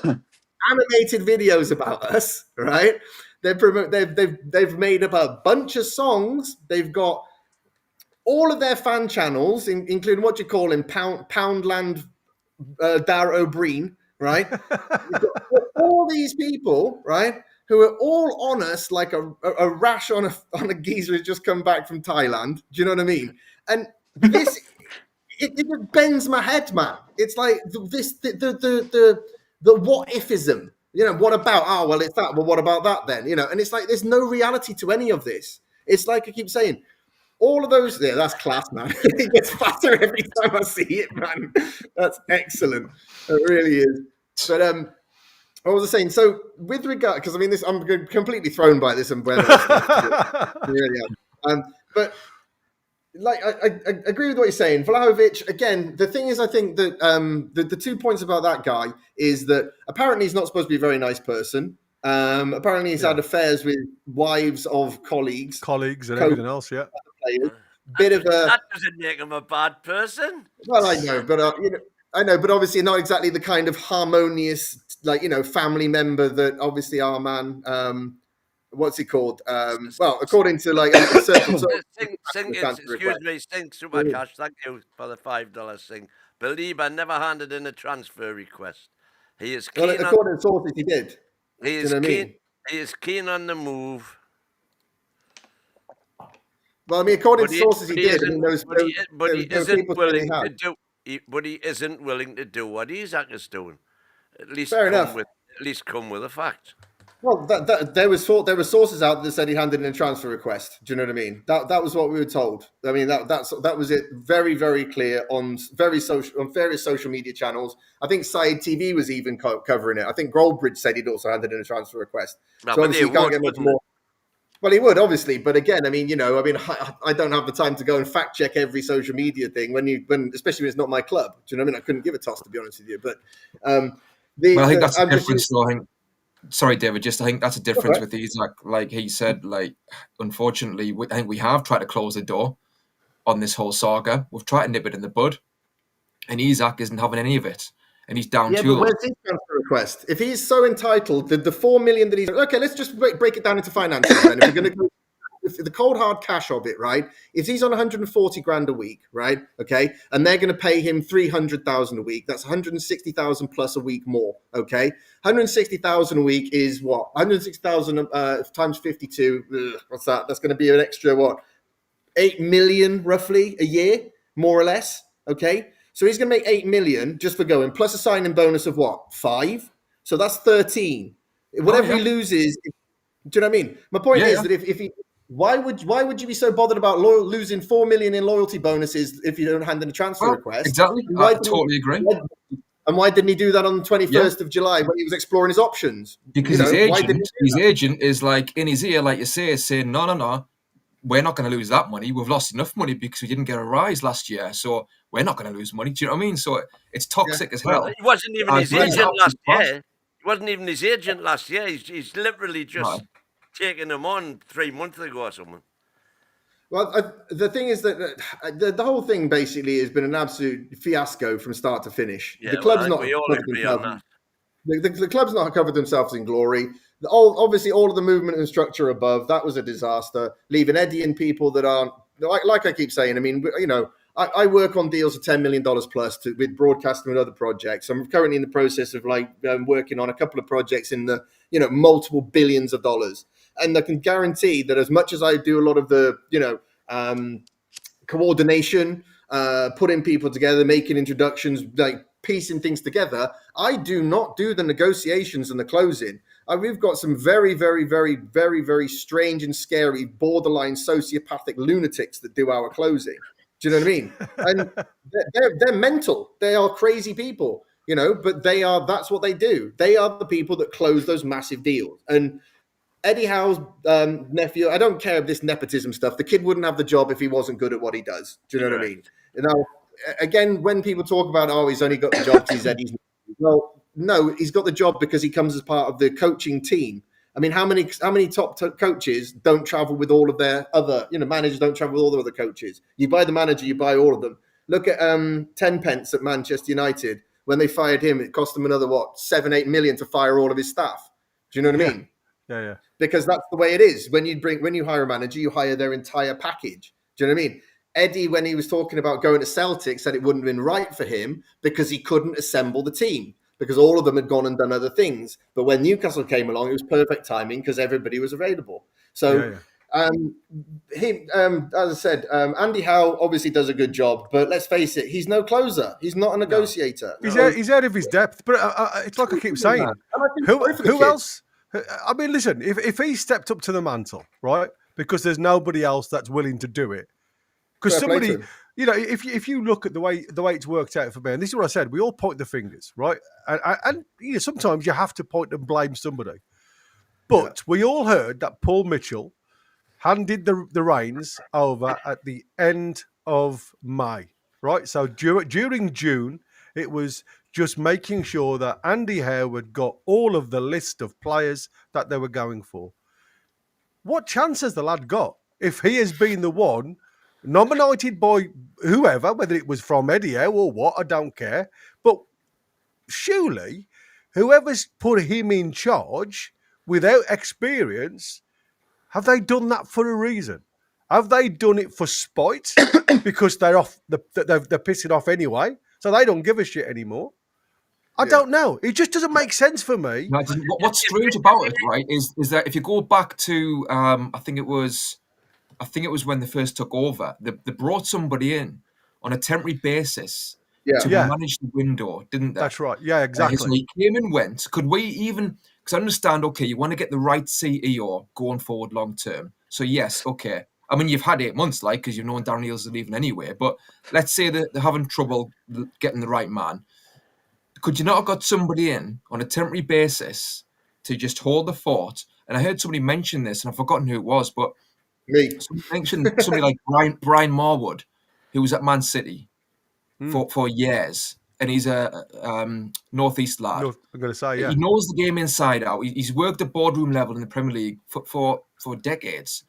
animated videos about us, right? They've made up a bunch of songs. They've got all of their fan channels, including what you call in Poundland, Dar O'Brien, right? You've got all these people, right, who are all on us like a rash on a geezer who's just come back from Thailand. Do you know what I mean? And this. It just bends my head, man. It's like the what ifism. You know, what about? Oh, well, it's that. Well, what about that then? You know, and it's like there's no reality to any of this. It's like I keep saying, all of those. Yeah, that's class, man. It gets fatter every time I see it, man. That's excellent. It really is. But what was I saying? So with regard, because I mean, I'm completely thrown by this umbrella stuff. Really am. But. Like I agree with what you're saying, Vlahovic. Again, the thing is, I think that the 2 points about that guy is that apparently he's not supposed to be a very nice person. Apparently he's had affairs with wives of colleagues and everything else. Yeah, bit of a that doesn't make him a bad person. Well, I know, but I know, but obviously not exactly the kind of harmonious, like family member that obviously our man. What's he called? Well, according to like a certain excuse me, Sing Super Cash. Thank you for the $5 Sing. Belieber never handed in a transfer request. He is keen. Well, according to sources, he did. He is keen. He is keen on the move. Well, I mean, according to sources, he did. But he isn't willing to do. But he isn't willing to do what Isak is doing. At least fair enough. At least come with a fact. Well, there were sources out that said he handed in a transfer request. Do you know what I mean? That was what we were told. I mean, that was it. Very, very clear on various social media channels. I think Side TV was even covering it. I think Goldbridge said he'd also handed in a transfer request. No, so obviously, you can't get much more. Well, he would obviously, but again, I mean, I don't have the time to go and fact check every social media thing especially when it's not my club. Do you know what I mean? I couldn't give a toss, to be honest with you. But I think that's the difference. Sorry, David. I think that's a difference with Isak. Like he said, unfortunately, I think we have tried to close the door on this whole saga. We've tried to nip it in the bud, and Isak isn't having any of it, and he's down to. But where's his transfer request? If he's so entitled, the $4 million that he's okay, let's just break it down into finances. Then, if we're going to go. The cold hard cash of it, right? If he's on 140 grand a week, right? Okay, and they're going to pay him 300,000 a week. That's 160,000 plus a week more. Okay, 160,000 a week is what? 160,000 times 52. What's that? That's going to be an extra what? 8 million roughly a year, more or less. Okay, so he's going to make 8 million just for going, plus a signing bonus of what? 5. So that's 13. Whatever he loses. Do you know what I mean? My point is that if he. Why would you be so bothered about losing 4 million in loyalty bonuses if you don't hand in a transfer request? Exactly. I totally agree. And why didn't he do that on the 21st of July when he was exploring his options? Because his agent is like in his ear, like you say, saying, no, we're not going to lose that money. We've lost enough money because we didn't get a rise last year, so we're not going to lose money. Do you know what I mean? So it's toxic as hell. He wasn't even his agent last year. He wasn't even his agent last year. He's literally just taking him on 3 months ago or something. Well, the thing is that the whole thing basically has been an absolute fiasco from start to finish. Yeah, the club's we all agree on that. The club's not covered themselves in glory. Obviously, all of the movement and structure above, that was a disaster. Leaving Eddie and people that aren't, like I keep saying, I mean, I work on deals of $10 million plus with broadcasting and other projects. I'm currently in the process of working on a couple of projects in the, multiple billions of dollars. And I can guarantee that as much as I do a lot of the, coordination, putting people together, making introductions, piecing things together, I do not do the negotiations and the closing. We've got some very, very, very, very, very strange and scary, borderline sociopathic lunatics that do our closing. Do you know what I mean? And they're mental. They are crazy people, you know, but that's what they do. They are the people that close those massive deals. And Eddie Howe's nephew, I don't care if this nepotism stuff, the kid wouldn't have the job if he wasn't good at what he does. Do you know what I mean? You know, again, when people talk about, oh, he's only got the job because he's Eddie's nephew. Well, no, he's got the job because he comes as part of the coaching team. I mean, how many top coaches don't travel with all of their other, you know, managers don't travel with all the other coaches? You buy the manager, you buy all of them. Look at 10 pence at Manchester United. When they fired him, it cost them another, 7-8 million to fire all of his staff. Do you know what I mean? Yeah. Because that's the way it is. When you hire a manager, you hire their entire package. Do you know what I mean? Eddie, when he was talking about going to Celtic, said it wouldn't have been right for him because he couldn't assemble the team, because all of them had gone and done other things. But when Newcastle came along, it was perfect timing because everybody was available. So, as I said, Andy Howe obviously does a good job, but let's face it, he's no closer. He's not a negotiator. He's out of his depth. But it's like I keep saying, who else? I mean, listen, if he stepped up to the mantle, right, because there's nobody else that's willing to do it, because somebody, you know, if you look at the way it's worked out for me, and this is what I said, we all point the fingers, right? And you know, sometimes you have to point and blame somebody. But we all heard that Paul Mitchell handed the reins over at the end of May, right? So during June, it was just making sure that Andy Howe had got all of the list of players that they were going for. What chance has the lad got if he has been the one nominated by whoever, whether it was from Eddie Howe or what, I don't care. But surely whoever's put him in charge without experience, have they done that for a reason? Have they done it for spite because they're pissing off anyway, so they don't give a shit anymore? I don't know. It just doesn't make sense for me. No, what's strange about it, right, is that if you go back to I think it was when they first took over, they brought somebody in on a temporary basis to manage the window, didn't they? That's right. Yeah, exactly. So he came and went. Could we even? Because I understand. Okay, you want to get the right CEO going forward long term. So yes, okay. I mean, you've had 8 months, like, because you've known Darren Eales is leaving anyway. But let's say that they're having trouble getting the right man. Could you not have got somebody in on a temporary basis to just hold the fort? And I heard somebody mention this, and I've forgotten who it was, but somebody mentioned somebody like Brian Marwood, who was at Man City for years, and he's a Northeast lad. I'm going to say, yeah. He knows the game inside out. He's worked at boardroom level in the Premier League for decades.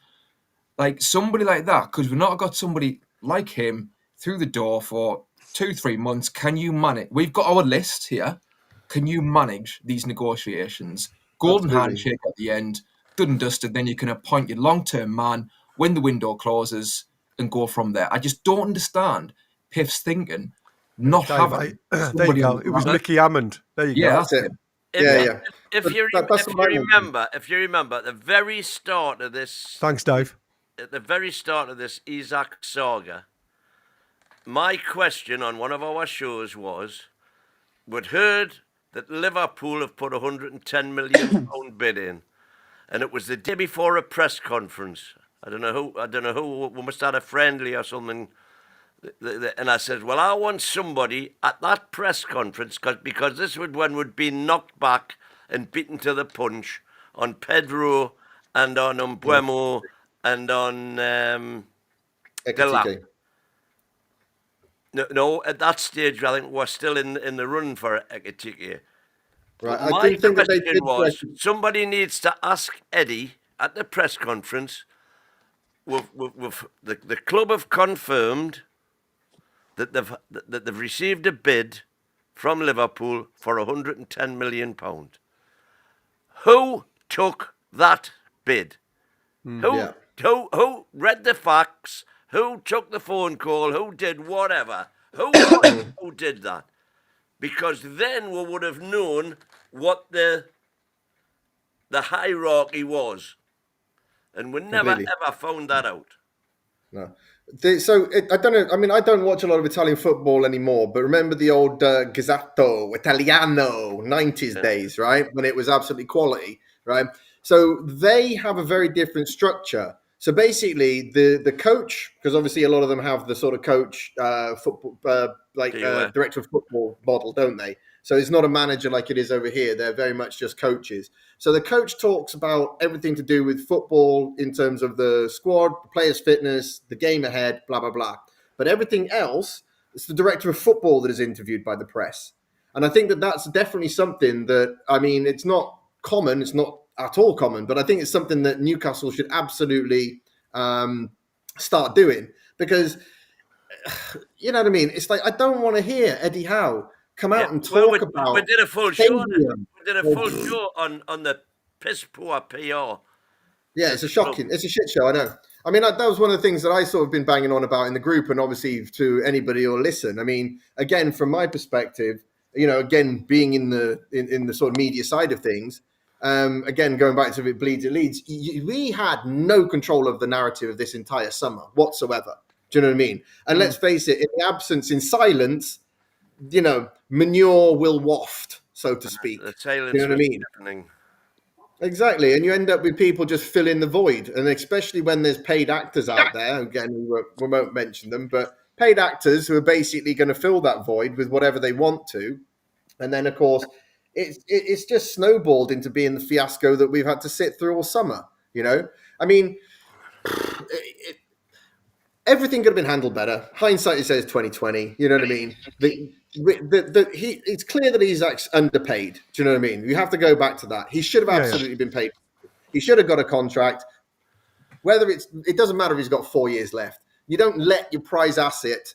Like somebody like that, because we've not got somebody like him through the door for 2-3 months. Can you manage? We've got our list here. Can you manage these negotiations? Golden handshake at the end, done and dusted. Then you can appoint your long-term man when the window closes and go from there. I just don't understand Piff's thinking. Not having. There you go. It was Mickey Hammond. There you go. That's it. If you remember, at the very start of this. Thanks, Dave. At the very start of this Isak saga, my question on one of our shows was, we'd heard that Liverpool have put £110 million bid in, and it was the day before a press conference. I don't know who. We must have had a friendly or something. And I said, well, I want somebody at that press conference because this was when we'd been knocked back and beaten to the punch on Pedro and on Mbuemo and on Ekitike. No, at that stage, I think we're still in the run for Ekitike. Right. My question was, somebody needs to ask Eddie at the press conference. The club have confirmed that they've received a bid from Liverpool for £110 million. Who took that bid? Who read the facts? Who took the phone call? Who did whatever? Who did that? Because then we would have known what the hierarchy was, and we never ever found that out. No. I don't know. I mean, I don't watch a lot of Italian football anymore, but remember the old Gazzetta Italiano 90s days, right? When it was absolutely quality, right? So they have a very different structure So basically, the coach, because obviously a lot of them have the sort of coach, football, director of football model, don't they? So it's not a manager like it is over here. They're very much just coaches. So the coach talks about everything to do with football in terms of the squad, the players' fitness, the game ahead, blah, blah, blah. But everything else, it's the director of football that is interviewed by the press. And I think that that's definitely something that, I mean, it's not common. It's not at all common, but I think it's something that Newcastle should absolutely start doing, because you know what I mean? It's like, I don't want to hear Eddie Howe come out and talk about. We did a full show. We did a full show on the piss poor PR. Yeah, it's a shit show. I know. I mean, that was one of the things that I sort of been banging on about in the group, and obviously to anybody who'll listen. I mean, again, from my perspective, you know, again, being in the sort of media side of things, again, going back to it bleeds, it leads. We had no control of the narrative of this entire summer whatsoever. Do you know what I mean? And let's face it, in silence, you know, manure will waft, so to speak. The silence, you know what I mean? Happening. Exactly. And you end up with people just filling the void. And especially when there's paid actors out there, again, we won't mention them, but paid actors who are basically going to fill that void with whatever they want to. And then, of course, it's just snowballed into being the fiasco that we've had to sit through all summer, you know? I mean, everything could have been handled better. Hindsight, it says 2020, you know what I mean? It's clear that he's underpaid. Do you know what I mean? You have to go back to that. He should have absolutely been paid. He should have got a contract. It doesn't matter if he's got 4 years left. You don't let your prize asset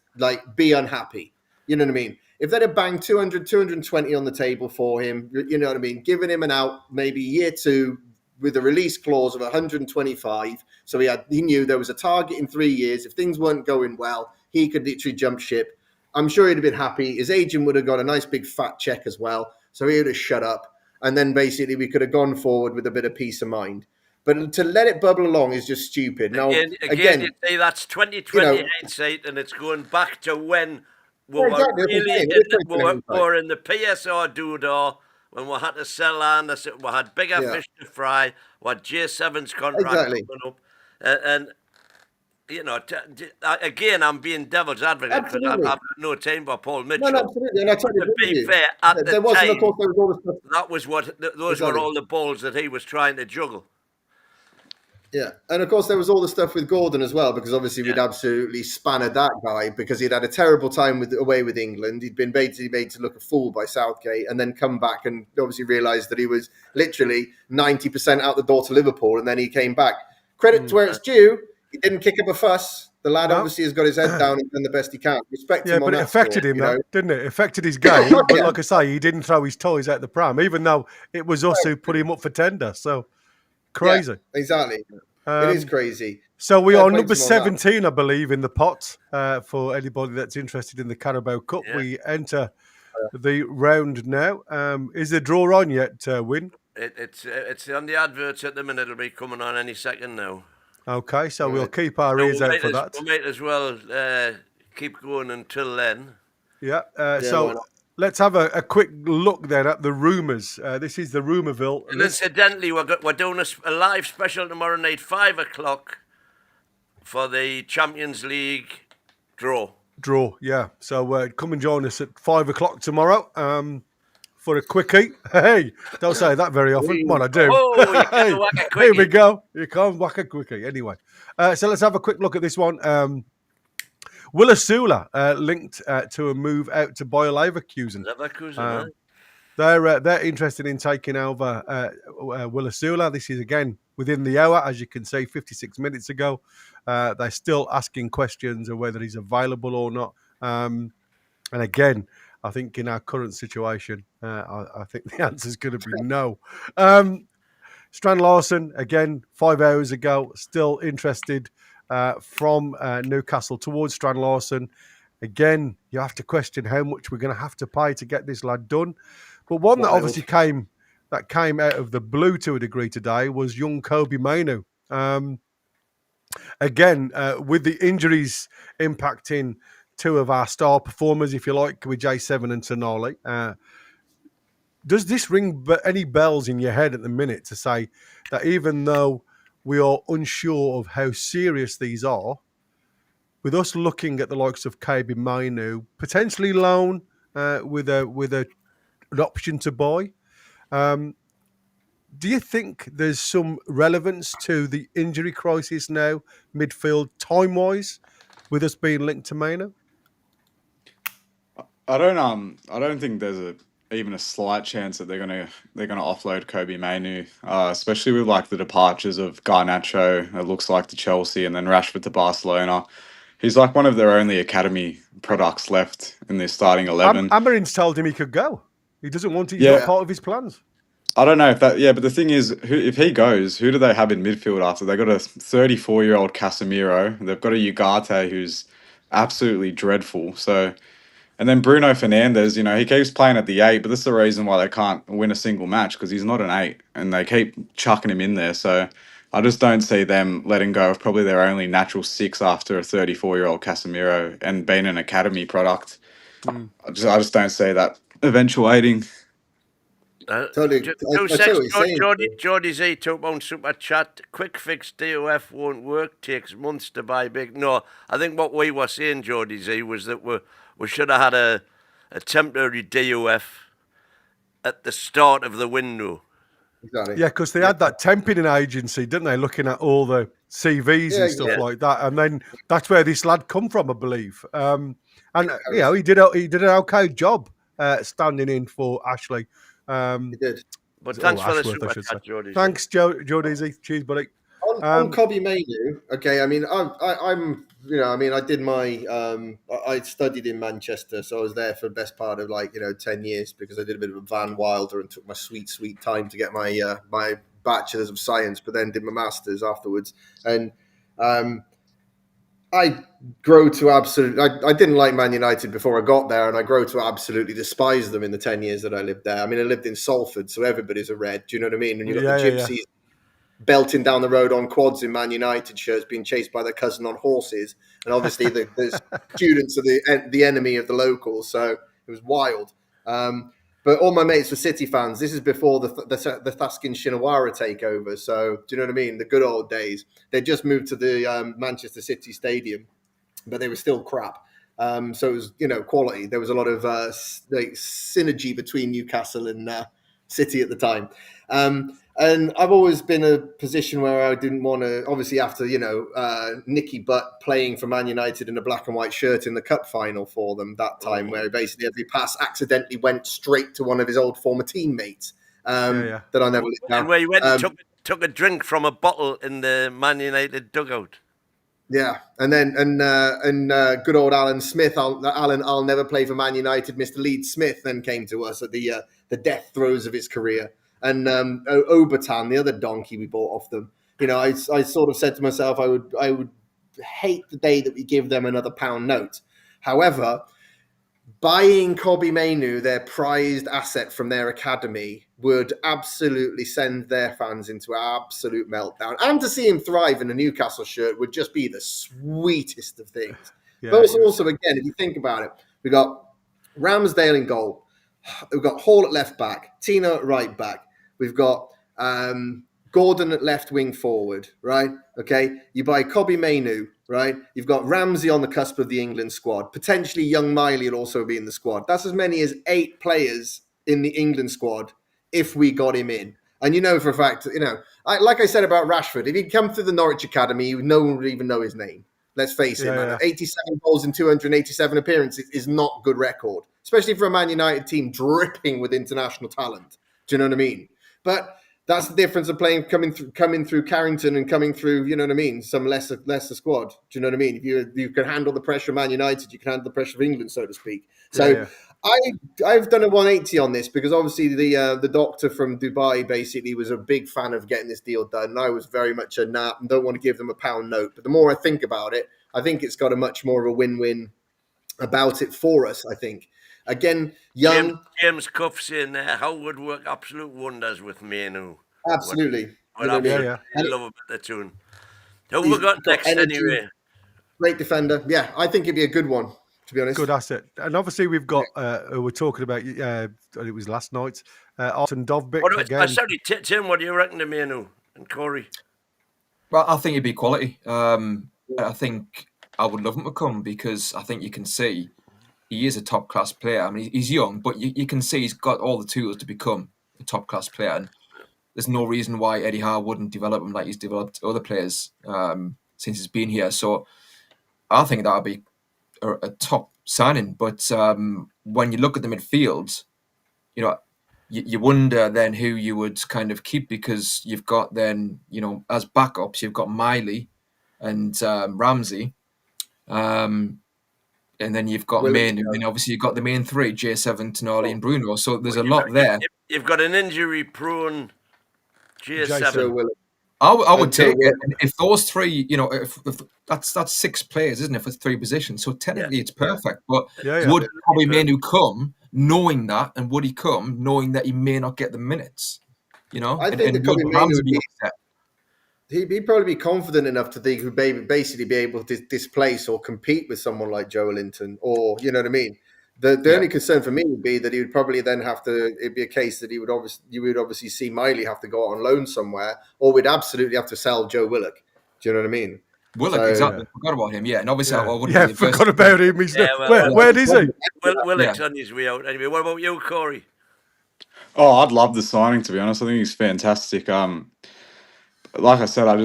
be unhappy. You know what I mean? If they'd have banged 200, 220 on the table for him, you know what I mean? Giving him an out, maybe year 2 with a release clause of 125. So he knew there was a target in 3 years. If things weren't going well, he could literally jump ship. I'm sure he'd have been happy. His agent would have got a nice big fat check as well. So he would have shut up. And then basically we could have gone forward with a bit of peace of mind. But to let it bubble along is just stupid. Now, again you say that's 2020 hindsight, and it's going back to when we were in the PSR doodah, when we had to sell land, we had bigger fish to fry, we had J7's contract coming up. And you know, again, I'm being devil's advocate because I've got no time for Paul Mitchell. No, absolutely. And I totally to be fair, at the time, those were all the balls that he was trying to juggle. Yeah, and of course there was all the stuff with Gordon as well, because obviously we'd absolutely spanned that guy because he'd had a terrible time away with England. He'd been basically made to look a fool by Southgate, and then come back and obviously realised that he was literally 90% out the door to Liverpool, and then he came back. Credit to where it's due, he didn't kick up a fuss. The lad obviously has got his head down and done the best he can. Respect him on that. Yeah, but it affected him, though, didn't it? It affected his game. But like I say, he didn't throw his toys out the pram, even though it was us who put him up for tender. So, crazy. Yeah, exactly. It is crazy. So we are number 17, I believe, in the pot for anybody that's interested in the Carabao Cup. Yeah. We enter the round now. Is the draw on yet, Win? It's on the adverts at the minute. It'll be coming on any second now. Okay, so we'll keep our ears out for that. We might as well keep going until then. Yeah, let's have a quick look then at the rumours. This is the Rumourville. And incidentally, we're doing a live special tomorrow night, 5 o'clock, for the Champions League draw. Yeah. So come and join us at 5 o'clock tomorrow for a quickie. Hey, don't say that very often. Well, I do. Oh, you can't whack a quickie. Here we go. You can't whack a quickie. Anyway, so let's have a quick look at this one. Willisula linked to a move out to Bayer Leverkusen. They're interested in taking over Willisula. This is, again, within the hour, as you can see, 56 minutes ago. They're still asking questions of whether he's available or not. And again, I think in our current situation, I think the answer is going to be no. Strand Larsen, again, 5 hours ago, still interested from Newcastle towards Strand Larsen. Again, you have to question how much we're going to have to pay to get this lad done. But one that obviously came out of the blue to a degree today was young Kobe Mainu. Again, with the injuries impacting two of our star performers, if you like, with J7 and Tonali, does this ring any bells in your head at the minute to say that even though we are unsure of how serious these are. With us looking at the likes of KB Mainu, potentially loan with an option to buy. Do you think there's some relevance to the injury crisis now, midfield time-wise, with us being linked to Mainu? I don't think there's even a slight chance that they're gonna offload Kobe Mainu, especially with like the departures of Garnacho. It looks like to Chelsea, and then Rashford to Barcelona. He's like one of their only academy products left in their starting 11. Amarin's told him he could go. He doesn't want it. He's Yeah. not part of his plans. I don't know if that. Yeah, but the thing is, if he goes, who do they have in midfield after? They got a 34-year-old Casemiro. They've got a Ugarte who's absolutely dreadful. So. And then Bruno Fernandes, he keeps playing at the 8, but this is the reason why they can't win a single match, because he's not an 8, and they keep chucking him in there. So I just don't see them letting go of probably their only natural 6 after a 34-year-old Casemiro and being an academy product. I just don't see that eventuating. Totally. Geordie Z took on Super Chat. Quick fix DOF won't work. Takes months to buy big. No, I think what we were saying, Geordie Z, was that we should have had a temporary DOF at the start of the window. Exactly. Yeah, because they had that temping agency, didn't they, looking at all the CVs and stuff like that, and then that's where this lad come from, I believe. And he did an okay job standing in for Ashley. He did. But thanks for Ashworth, the super chat, Geordie. Thanks, Geordie. Cheers, buddy. On Kobe Mainu, okay. I mean, I did my. I studied in Manchester, so I was there for the best part of 10 years because I did a bit of a Van Wilder and took my sweet time to get my my bachelor's of science, but then did my master's afterwards. And I grow to absolutely. I didn't like Man United before I got there, and I grow to absolutely despise them in the 10 years that I lived there. I mean, I lived in Salford, so everybody's a red. Do you know what I mean? And you got the gypsies. Belting down the road on quads in Man United shirts, being chased by their cousin on horses, and obviously the students are the enemy of the locals. So it was wild. But all my mates were City fans. This is before the Thaskin Shinawara takeover. So do you know what I mean? The good old days. They just moved to the Manchester City Stadium, but they were still crap. So it was quality. There was a lot of synergy between Newcastle and City at the time. And I've always been in a position where I didn't want to, obviously after, Nicky Butt playing for Man United in a black and white shirt in the cup final for them that time, where basically every pass accidentally went straight to one of his old former teammates that I never let down. And where you went and took a drink from a bottle in the Man United dugout. Yeah, and then good old Alan Smith, I'll never play for Man United. Mr. Leeds Smith then came to us at the death throes of his career. And Obertan, the other donkey we bought off them, I sort of said to myself, I would hate the day that we give them another pound note. However, buying Kobe Mainu, their prized asset from their academy, would absolutely send their fans into an absolute meltdown. And to see him thrive in a Newcastle shirt would just be the sweetest of things. Yeah, but also, again, if you think about it, we got Ramsdale in goal. We've got Hall at left back, Tino at right back. We've got Gordon at left wing forward, right? Okay. You buy Kobe Mainu, right? You've got Ramsey on the cusp of the England squad. Potentially young Miley will also be in the squad. That's as many as 8 players in the England squad if we got him in. And for a fact, like I said about Rashford, if he'd come through the Norwich Academy, no one would even know his name. Let's face it, man. 87 goals in 287 appearances is not good record, especially for a Man United team dripping with international talent. Do you know what I mean? But that's the difference of coming through Carrington and coming through, you know what I mean, some lesser squad. Do you know what I mean? If you can handle the pressure of Man United, you can handle the pressure of England, so to speak. So I've done a 180 on this because obviously the doctor from Dubai basically was a big fan of getting this deal done. And I was very much and don't want to give them a pound note. But the more I think about it, I think it's got a much more of a win-win about it for us, I think. Again, young... James Cuff's in there. How would work absolute wonders with Mainu. Absolutely. I love a bit of Toon. Who we got next anyway? Great defender. Yeah, I think it'd be a good one, to be honest. Good asset. And obviously we've got, we're talking about, it was last night, Arsen Dovbyk again. Sorry, Tim, what do you reckon to Mainu and Corey? Well, I think it'd be quality. I think I would love him to come because I think you can see he is a top class player. I mean, he's young, but you can see he's got all the tools to become a top class player. And there's no reason why Eddie Howe wouldn't develop him like he's developed other players since he's been here. So I think that would be a top signing. But when you look at the midfield, you wonder then who you would kind of keep, because you've got then, as backups, you've got Miley and Ramsey. And then you've got Manu, and obviously you've got the main three, J7, Tonali, and Bruno. So there's a lot there. You've got an injury-prone J7. I would take it. And if those three, if that's 6 players, isn't it, for 3 positions? So technically it's perfect. But would probably Manu come knowing that, and would he come knowing that he may not get the minutes? I think he'd probably be confident enough to think he'd basically be able to displace or compete with someone like Joe Linton, or you know what I mean. The only concern for me would be that he would probably then have to. It'd be a case that you would obviously see Miley have to go out on loan somewhere, or we'd absolutely have to sell Joe Willock. Do you know what I mean? Willock, exactly. Forgot about him. Yeah, and obviously I wouldn't. Yeah, forgot about him. He's where is he? Willock's on his way out anyway. What about you, Corey? Oh, I'd love the signing, to be honest. I think he's fantastic. Like I said, I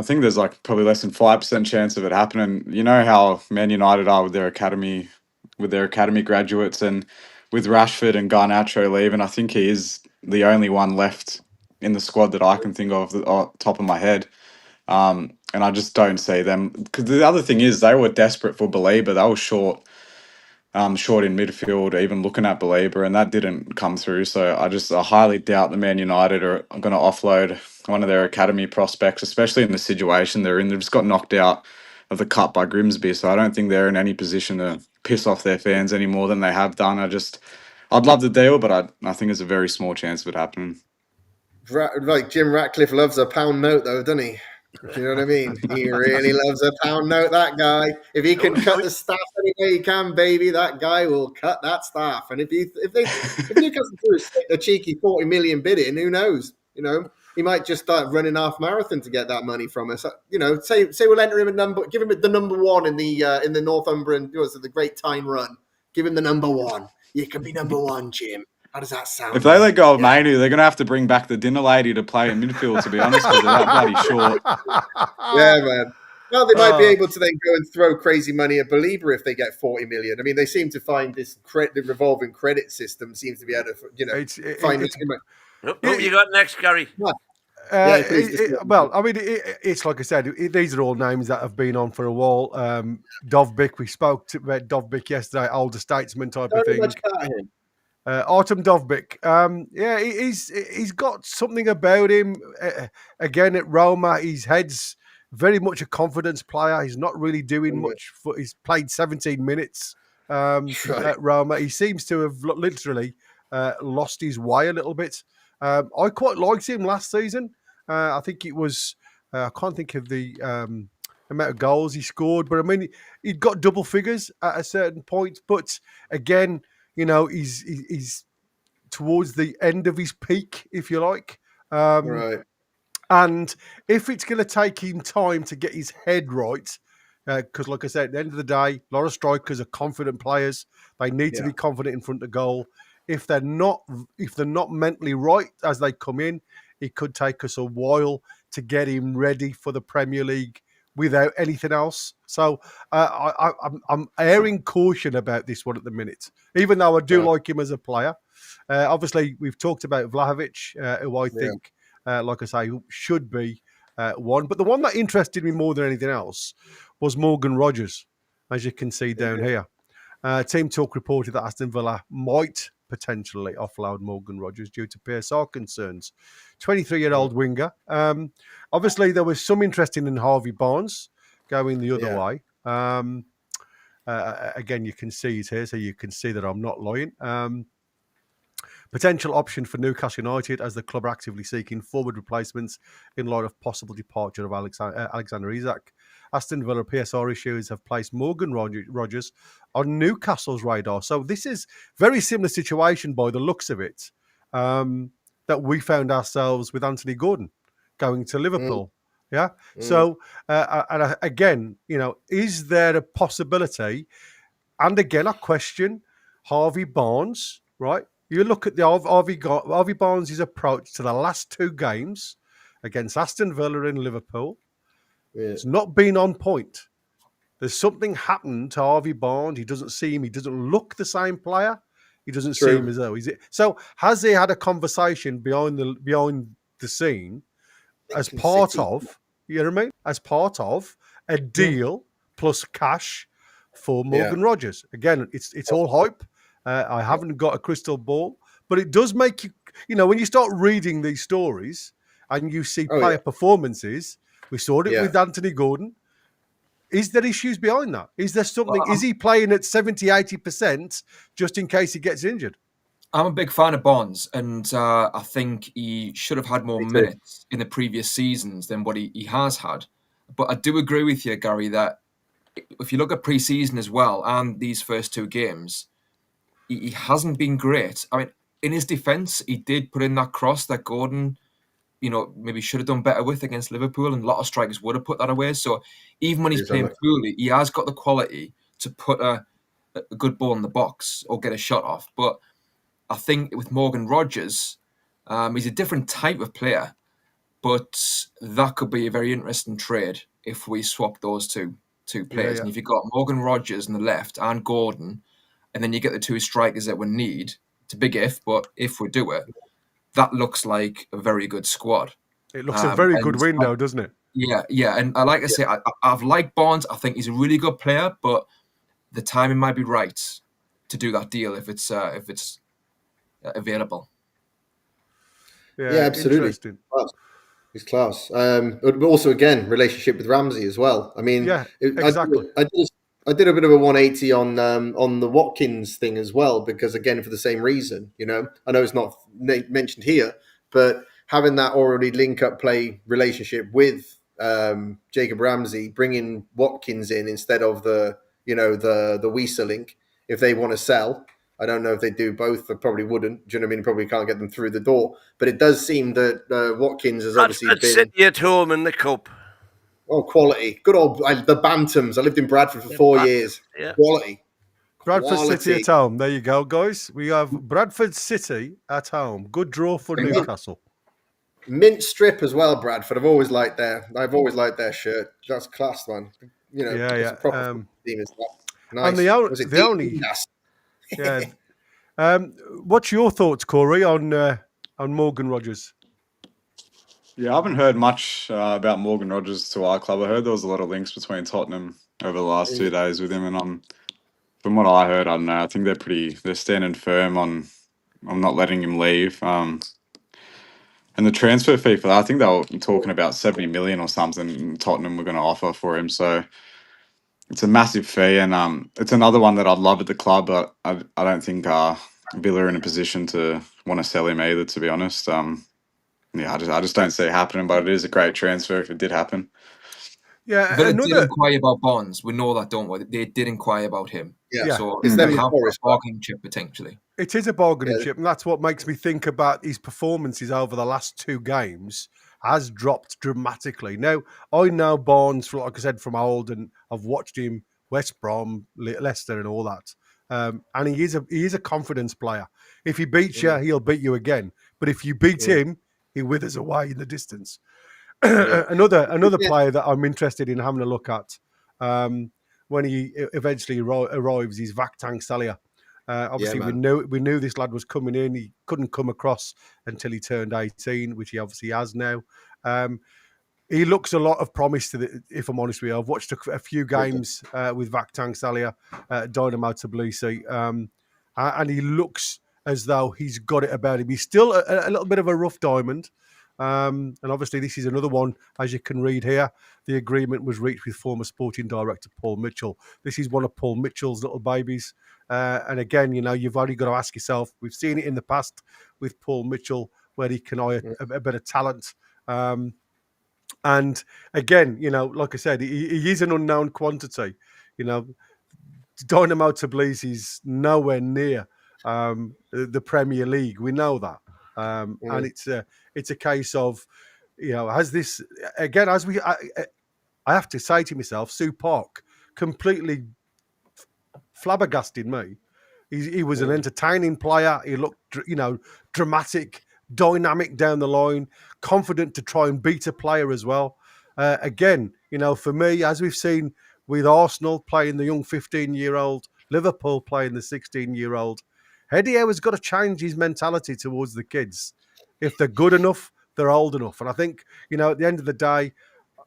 think there's like probably less than 5% chance of it happening. You know how Man United are with their academy graduates, and with Rashford and Garnacho leaving, I think he is the only one left in the squad that I can think of the top of my head. And I just don't see them, because the other thing is they were desperate for Belieber. They were short in midfield, even looking at Belieber, and that didn't come through. So I highly doubt the Man United are going to offload one of their academy prospects, especially in the situation they're in. They've just got knocked out of the cup by Grimsby, so I don't think they're in any position to piss off their fans any more than they have done. I'd love the deal, but I think there's a very small chance of it happening. Like Jim Ratcliffe loves a pound note, though, doesn't he? Do you know what I mean? He really loves a pound note, that guy. If he can cut the staff any way he can, baby, that guy will cut that staff. And if Newcastle do a cheeky 40 million bid in, who knows? He might just start running half marathon to get that money from us. Say we'll enter him give him the number 1 in the Northumberland, the Great Tyne Run. Give him the number 1. You can be number 1, Jim. How does that sound? If they let go of Manu, they're going to have to bring back the dinner lady to play in midfield, to be honest, because they're that bloody short. Yeah, man. Well, they might be able to then go and throw crazy money at Belieber if they get 40 million. I mean, they seem to find the revolving credit system seems to be able to, find it. Who you got next, Gary? It's like I said, these are all names that have been on for a while. Dovbyk, we spoke about Dovbyk yesterday, older statesman type of thing. Artem Dovbyk, he's got something about him. Again, at Roma, his head's very much a confidence player. He's not really doing much. He's played 17 minutes at Roma. He seems to have literally lost his way a little bit. I quite liked him last season. I think it was, I can't think of the amount of goals he scored, but I mean, he'd got double figures at a certain point. But again, he's towards the end of his peak, if you like. Right. And if it's going to take him time to get his head right, because like I said, at the end of the day, a lot of strikers are confident players. They need to be confident in front of goal. If they're not mentally right as they come in, it could take us a while to get him ready for the Premier League without anything else. So I'm airing caution about this one at the minute, even though I do like him as a player. Obviously, we've talked about Vlahovic, who I think, like I say, should be one. But the one that interested me more than anything else was Morgan Rogers, as you can see down here. Team Talk reported that Aston Villa might potentially offload Morgan Rogers due to PSR concerns. 23-year-old winger. Obviously, there was some interest in Harvey Barnes going the other way. Again, you can see it here, so you can see that I'm not lying. Potential option for Newcastle United as the club are actively seeking forward replacements in light of possible departure of Alexander Isak. Aston Villa PSR issues have placed Morgan Rogers on Newcastle's radar. So this is very similar situation by the looks of it that we found ourselves with Anthony Gordon going to Liverpool. Yeah. So, again, is there a possibility? And again, I question Harvey Barnes, right? You look at the Harvey Barnes' approach to the last two games against Aston Villa and Liverpool. Yeah. It's not been on point. There's something happened to Harvey Barnes. He doesn't seem, he doesn't look the same player. He doesn't True. seem as though he's it. So has he had a conversation behind the scene as part City. of, you know what I mean? As part of a deal plus cash for Morgan Rogers. Again, it's all hype. I haven't got a crystal ball, but it does make you, when you start reading these stories and you see player performances, we saw it with Anthony Gordon. Is there issues behind that? Is there something? Is he playing at 70, 80% just in case he gets injured? I'm a big fan of Barnes, and I think he should have had more minutes in the previous seasons than what he has had. But I do agree with you, Gary, that if you look at pre-season as well and these first two games, he hasn't been great. I mean, in his defence, he did put in that cross that Gordon, maybe should have done better with against Liverpool, and a lot of strikers would have put that away. So even when he's playing poorly, he has got the quality to put a good ball in the box or get a shot off. But I think with Morgan Rogers, he's a different type of player, but that could be a very interesting trade if we swap those two players. And if you've got Morgan Rogers on the left and Gordon, and then you get the two strikers that we need, it's a big if, but if we do it, that looks like a very good squad. It looks a very good window, doesn't it? Yeah. And like I say, I've liked Barnes. I think he's a really good player, but the timing might be right to do that deal if it's available. Yeah, absolutely. He's class. But also, again, relationship with Ramsey as well. I mean, exactly. I did a bit of a 180 on the Watkins thing as well, because again, for the same reason, I know it's not mentioned here, but having that already link up play relationship with Jacob Ramsey, bringing Watkins in instead of the Weeser link, if they want to sell. I don't know if they do both. They probably wouldn't. Do you know what I mean? Probably can't get them through the door. But it does seem that Watkins has obviously been City at home in the cup. Oh, quality. Good old the Bantams. I lived in Bradford for 4 years. Yeah. Quality. Bradford City at home. There you go, guys. We have Bradford City at home. Good draw for Newcastle. Mint strip as well, Bradford. I've always liked their shirt. That's class, man. It's a proper team. Nice. And the only what's your thoughts, Corey, on Morgan Rogers? Yeah, I haven't heard much about Morgan Rogers to our club. I heard there was a lot of links between Tottenham over the last 2 days with him, and from what I heard, I don't know. I think they're standing firm on not letting him leave. And the transfer fee for that, I think they were talking about 70 million or something Tottenham were going to offer for him. So it's a massive fee, and it's another one that I'd love at the club, but I don't think Villa are in a position to want to sell him either, to be honest. I just don't see it happening, but it is a great transfer if it did happen. Yeah, Villa did inquire about Barnes. We know that, don't we? They did inquire about him. Yeah, so it's them a bargaining chip potentially. It is a bargaining chip, and that's what makes me think about his performances over the last two games has dropped dramatically. Now, I know Barnes, like I said, from old, and I've watched him West Brom, Leicester, and all that. And he is a confidence player. If he beats you, he'll beat you again. But if you beat him, he withers away in the distance. Another player that I'm interested in having a look at when he eventually arrives is Vakhtang Salia. Obviously, we knew this lad was coming in. He couldn't come across until he turned 18, which he obviously has now. He looks a lot of promise if I'm honest with you. I've watched a few games with Vakhtang Salia at Dynamo Tbilisi, and he looks as though he's got it about him. He's still a little bit of a rough diamond. And obviously, this is another one, as you can read here. The agreement was reached with former sporting director Paul Mitchell. This is one of Paul Mitchell's little babies. And again, you've only got to ask yourself, we've seen it in the past with Paul Mitchell, where he can hire a bit of talent. And again, like I said, he is an unknown quantity. Dynamo Tbilisi is nowhere near the Premier League. We know that. And it's a case of, has this again? I have to say to myself, Sue Park completely flabbergasted me. He was an entertaining player. He looked, dramatic, dynamic down the line, confident to try and beat a player as well. Again, for me, as we've seen with Arsenal playing the young 15-year-old, Liverpool playing the 16-year-old, Eddie Howe has got to change his mentality towards the kids. If they're good enough, they're old enough. And I think, at the end of the day,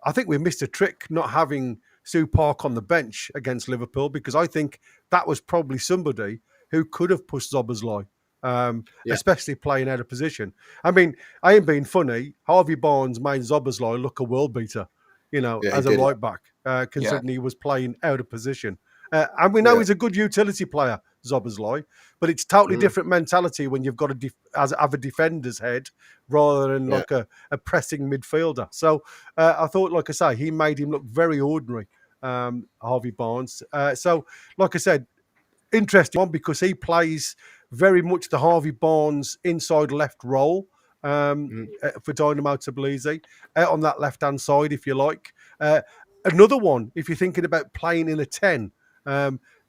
I think we missed a trick not having Sue Park on the bench against Liverpool, because I think that was probably somebody who could have pushed Szoboszlai, especially playing out of position. I mean, I ain't being funny. Harvey Barnes made Szoboszlai look a world beater, as a right back, considering he was playing out of position. And we know he's a good utility player, Szoboszlai, but it's totally different mentality when you've got to have a defender's head rather than like a pressing midfielder. So I thought, like I say, he made him look very ordinary, Harvey Barnes. So, like I said, interesting one, because he plays very much the Harvey Barnes inside left role for Dynamo Tbilisi, out on that left-hand side, if you like. Another one, if you're thinking about playing in a 10,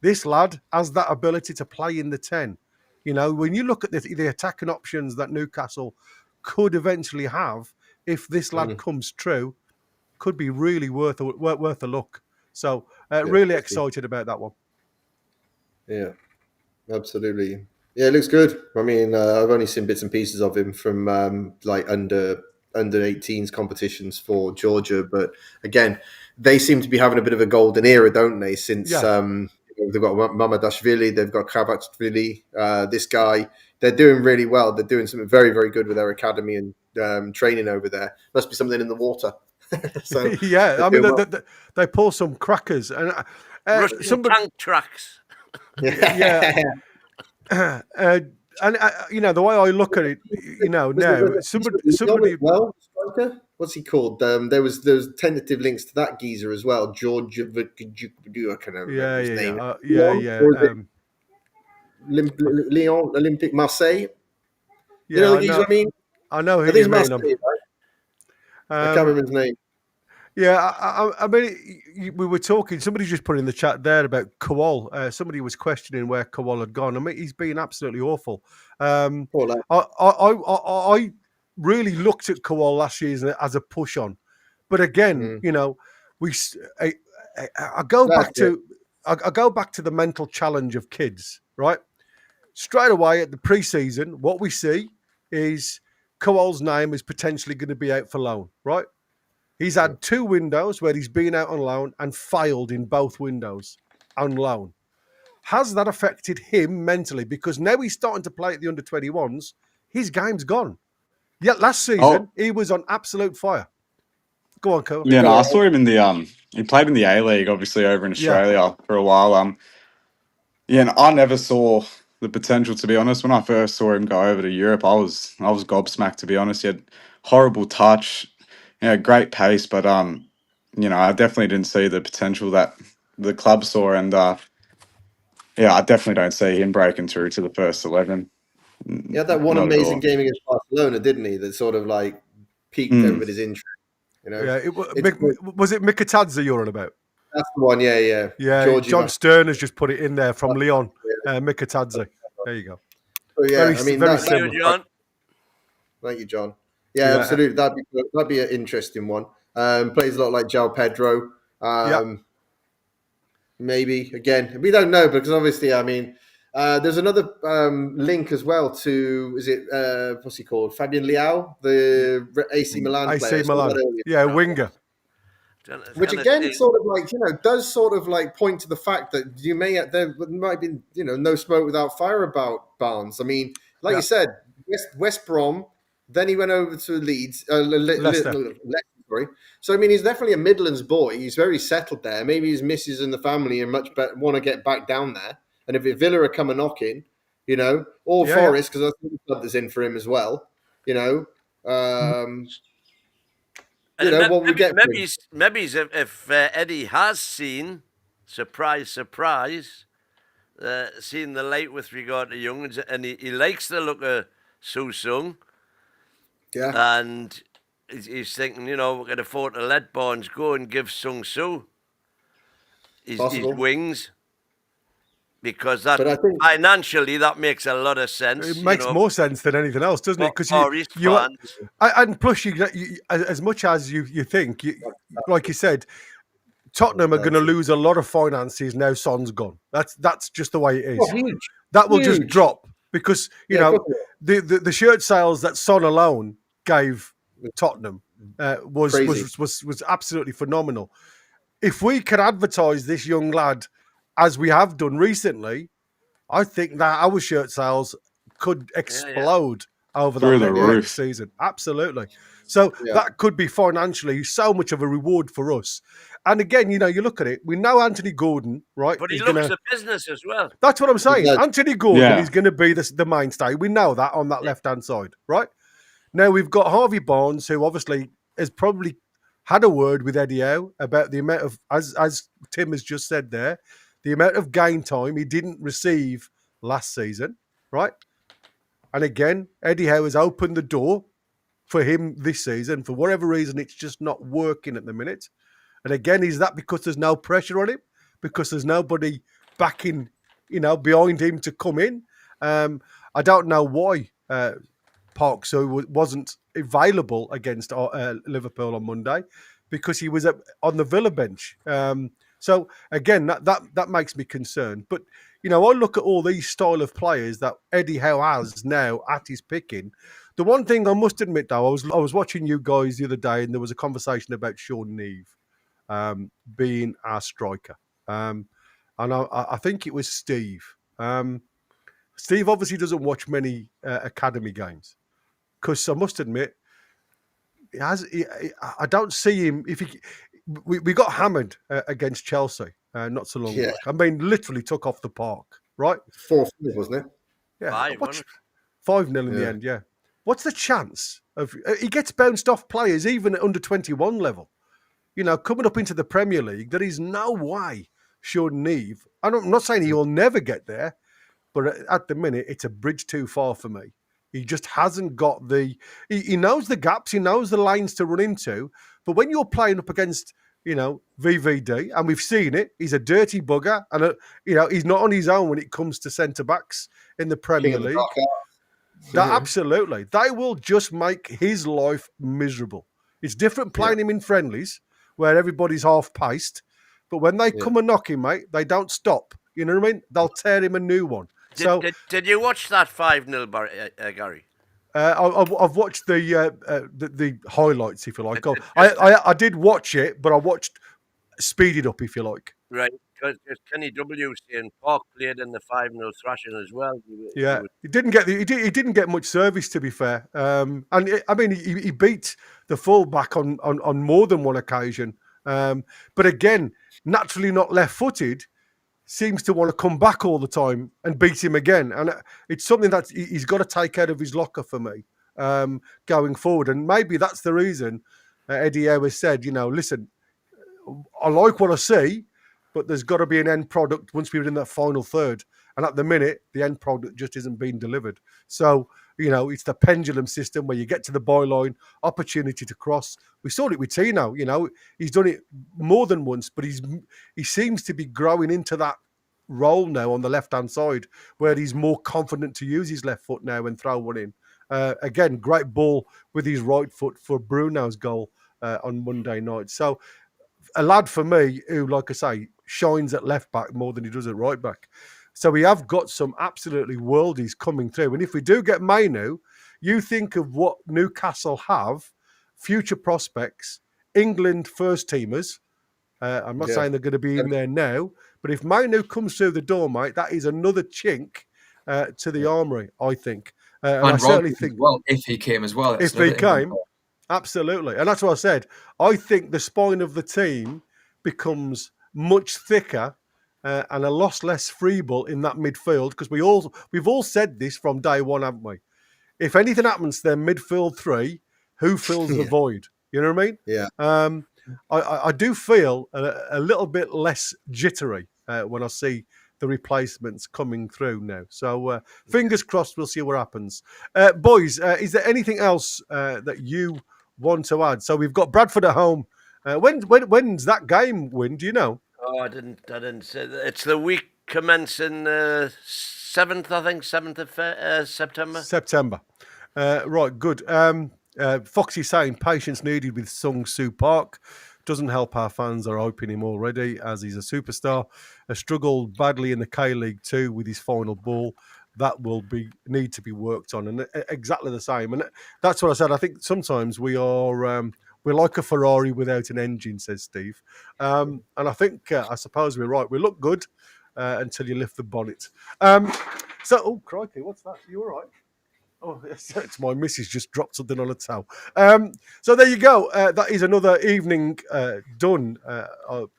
this lad has that ability to play in the 10. When you look at the attacking options that Newcastle could eventually have, if this lad comes true, could be really worth a look. So really excited about that one. Yeah, absolutely. Yeah, it looks good. I mean, I've only seen bits and pieces of him from under 18s competitions for Georgia, but again, they seem to be having a bit of a golden era, don't they? Since they've got Mamadashvili, they've got Kravachvili, this guy. They're doing really well. They're doing something very, very good with their academy and training over there. Must be something in the water. So I mean, they pull some crackers and Russian tank tracks. And the way I look at it, now somebody. Well, striker, what's he called? There was tentative links to that geezer as well. George, I can't remember his name. Lyon, Olympic Marseille. Yeah, I mean, I know who you mean. Marseille, right? I can't remember his name. Yeah, I mean, we were talking. Somebody just put in the chat there about Kowal. Somebody was questioning where Kowal had gone. I mean, he's been absolutely awful. I really looked at Kowal last year as a push on, but again, I go back to the mental challenge of kids, right? Straight away at the pre-season, what we see is Kowal's name is potentially going to be out for loan, right? He's had 2 windows where he's been out on loan and failed in both windows on loan. Has that affected him mentally? Because now he's starting to play at the under-21s. His game's gone. Yeah, last season, he was on absolute fire. Go on, Cole. Yeah, I saw him in the he played in the A-League, obviously, over in Australia for a while. Yeah, and I never saw the potential, to be honest. When I first saw him go over to Europe, I was gobsmacked, to be honest. He had horrible touch, great pace, but I definitely didn't see the potential that the club saw, and I definitely don't see him breaking through to the first 11. He had that one amazing game against Barcelona, didn't he? That sort of like piqued everybody's interest. Yeah, was it Mikitadze you're on about? That's the one, yeah. Georgie John Stern has just put it in there from Lyon. Mikitadze. There you go. Oh, yeah, very similar. John. Thank you, John. Yeah, absolutely. That'd be an interesting one. Plays a lot like João Pedro. Maybe again, we don't know, because obviously, I mean, there's another link as well to, is it what's he called? Fabian Leao, the AC Milan player. AC Milan. Yeah, winger. Which again, sort of like, does sort of like point to the fact that there might be, no smoke without fire about Barnes. I mean, like you said, West Brom, then he went over to Leeds, Leicester. Sorry. So I mean, he's definitely a Midlands boy. He's very settled there. Maybe his missus and the family are much better, want to get back down there. And if Villa are coming knocking, or Forest, because that's the club that's in for him as well. What we get. Maybe if Eddie has seen, surprise, seen the light with regard to young, and he likes the look of Susung. Yeah. And he's thinking, you know, we can afford to let Barnes go and give Sung Soo his Possible. wings, because that But I think financially that makes a lot of sense. It makes more sense than anything else, doesn't it? Because his fans. and plus you, as much as you think, like you said, Tottenham are going to lose a lot of finances now. Son's gone. That's just the way it is. Oh, huge. That will Huge. just drop because you know the shirt sales that Son alone gave Tottenham was absolutely phenomenal. If we could advertise this young lad as we have done recently, I think that our shirt sales could explode over the next season. Absolutely. So that could be financially so much of a reward for us. And again, you know, you look at it, we know Anthony Gordon, right? But he looks at business as well. That's what I'm saying. Anthony Gordon is going to be the mainstay. We know that on that left-hand side, right? Now we've got Harvey Barnes, who obviously has probably had a word with Eddie Howe about the amount of, as Tim has just said there, the amount of game time he didn't receive last season, right? And again, Eddie Howe has opened the door for him this season. For whatever reason, it's just not working at the minute. And again, is that because there's no pressure on him? Because there's nobody backing, you know, behind him to come in? I don't know why Park So wasn't available against Liverpool on Monday, because he was on the Villa bench. So again, that makes me concerned. But you know, I look at all these style of players that Eddie Howe has now at his picking. The one thing I must admit, though, I was watching you guys the other day, and there was a conversation about Sean Neve being our striker, and I think it was Steve. Steve obviously doesn't watch many academy games, because I must admit, I don't see him. We got hammered against Chelsea not so long ago. I mean, literally took off the park, right? 4-4, wasn't it? Yeah, 5-0 in the end. Yeah. What's the chance of he gets bounced off players even at under 21 level? You know, coming up into the Premier League, there is no way Sean Neve. I'm not saying he'll never get there, but at the minute, it's a bridge too far for me. He just hasn't got he knows the gaps, he knows the lanes to run into. But when you're playing up against, you know, VVD, and we've seen it, he's a dirty bugger. And, you know, he's not on his own when it comes to centre-backs in the Premier League. Absolutely. They will just make his life miserable. It's different playing him in friendlies where everybody's half-paced. But when they come and knock him, mate, they don't stop. You know what I mean? They'll tear him a new one. Did you watch that 5-0, Gary? I've watched the highlights, if you like. I did watch it, but I watched speeded up, if you like. Right, because Kenny W saying Park played in the 5-0 thrashing as well. He didn't get much service, to be fair. He beat the fullback on more than one occasion. But again, naturally not left-footed, seems to want to come back all the time and beat him again. And it's something that he's got to take out of his locker for me going forward. And maybe that's the reason Eddie Howe has said, you know, listen, I like what I see, but there's got to be an end product once we're in that final third. And at the minute, the end product just isn't being delivered. So, you know, it's the pendulum system where you get to the byline, opportunity to cross. We saw it with Tino, you know, he's done it more than once, but he seems to be growing into that role now on the left-hand side where he's more confident to use his left foot now and throw one in. Again, great ball with his right foot for Bruno's goal on Monday night. So a lad for me who, like I say, shines at left back more than he does at right back. So we have got some absolutely worldies coming through. And if we do get Mainu, you think of what Newcastle have, future prospects, England first teamers. I'm not saying they're going to be in there now, but if Mainu comes through the door, mate, that is another chink to the armoury, I think. And I certainly think, if he came as well. If he came, absolutely. And that's what I said. I think the spine of the team becomes much thicker and a lot less feeble in that midfield, because we've all said this from day one, haven't we? If anything happens to their midfield three, who fills the void? You know what I mean? Yeah. I do feel a little bit less jittery when I see the replacements coming through now. So fingers crossed, we'll see what happens. Boys, is there anything else that you one to add. So we've got Bradford at home. When's that game, Win? Do you know? Oh, I didn't say that. It's the week commencing 7th, I think, 7th of September. September. Right, good. Foxy saying patience needed with Sung Soo Park. Doesn't help our fans are hoping him already as he's a superstar. Struggled badly in the K-League too with his final ball. That will need to be worked on, and exactly the same. And that's what I said. I think sometimes we're like a Ferrari without an engine, says Steve. And I think I suppose we're right. We look good until you lift the bonnet. Oh crikey, what's that? You all right? Oh, it's my missus just dropped something on a towel. So there you go. That is another evening done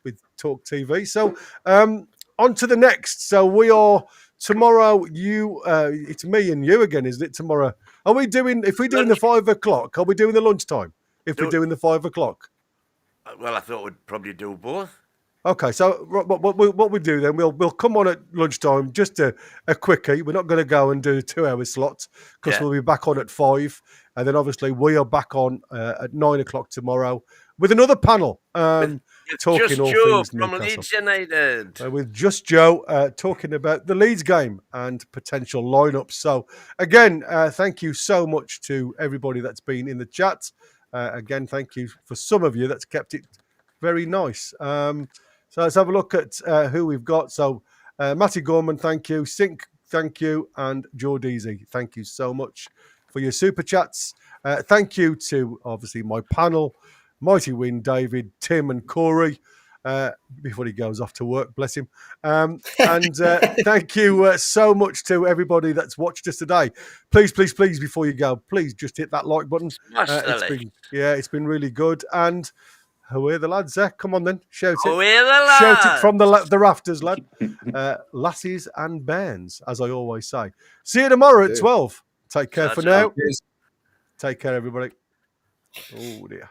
with Talk TV. So on to the next. So we are tomorrow. It's me and you again, isn't it? Tomorrow. Are we doing? If we're doing the 5 o'clock, are we doing the lunchtime? If we're doing the 5 o'clock. Well, I thought we'd probably do both. Okay, so what we do then, we'll come on at lunchtime, just a quickie. We're not going to go and do a 2-hour slot because we'll be back on at 5. And then obviously we are back on at 9 o'clock tomorrow with another panel talking Just all Joe things from Newcastle. Leeds United. With Just Joe talking about the Leeds game and potential lineups. So again, thank you so much to everybody that's been in the chat. Again, thank you for some of you that's kept it very nice. So let's have a look at who we've got. So Matty Gorman, thank you. Sink, thank you. And Jordeezy, thank you so much for your super chats. Thank you to, obviously, my panel, Mighty Win, David, Tim and Corey, before he goes off to work, bless him. And thank you so much to everybody that's watched us today. Please, before you go, please just hit that like button. It's been really good. And who are the lads? Come on then, shout it. Who are the lads? Shout it from the rafters, lad. Lassies and bairns, as I always say. See you tomorrow at 12. Take care for now. Take care, everybody. Oh dear.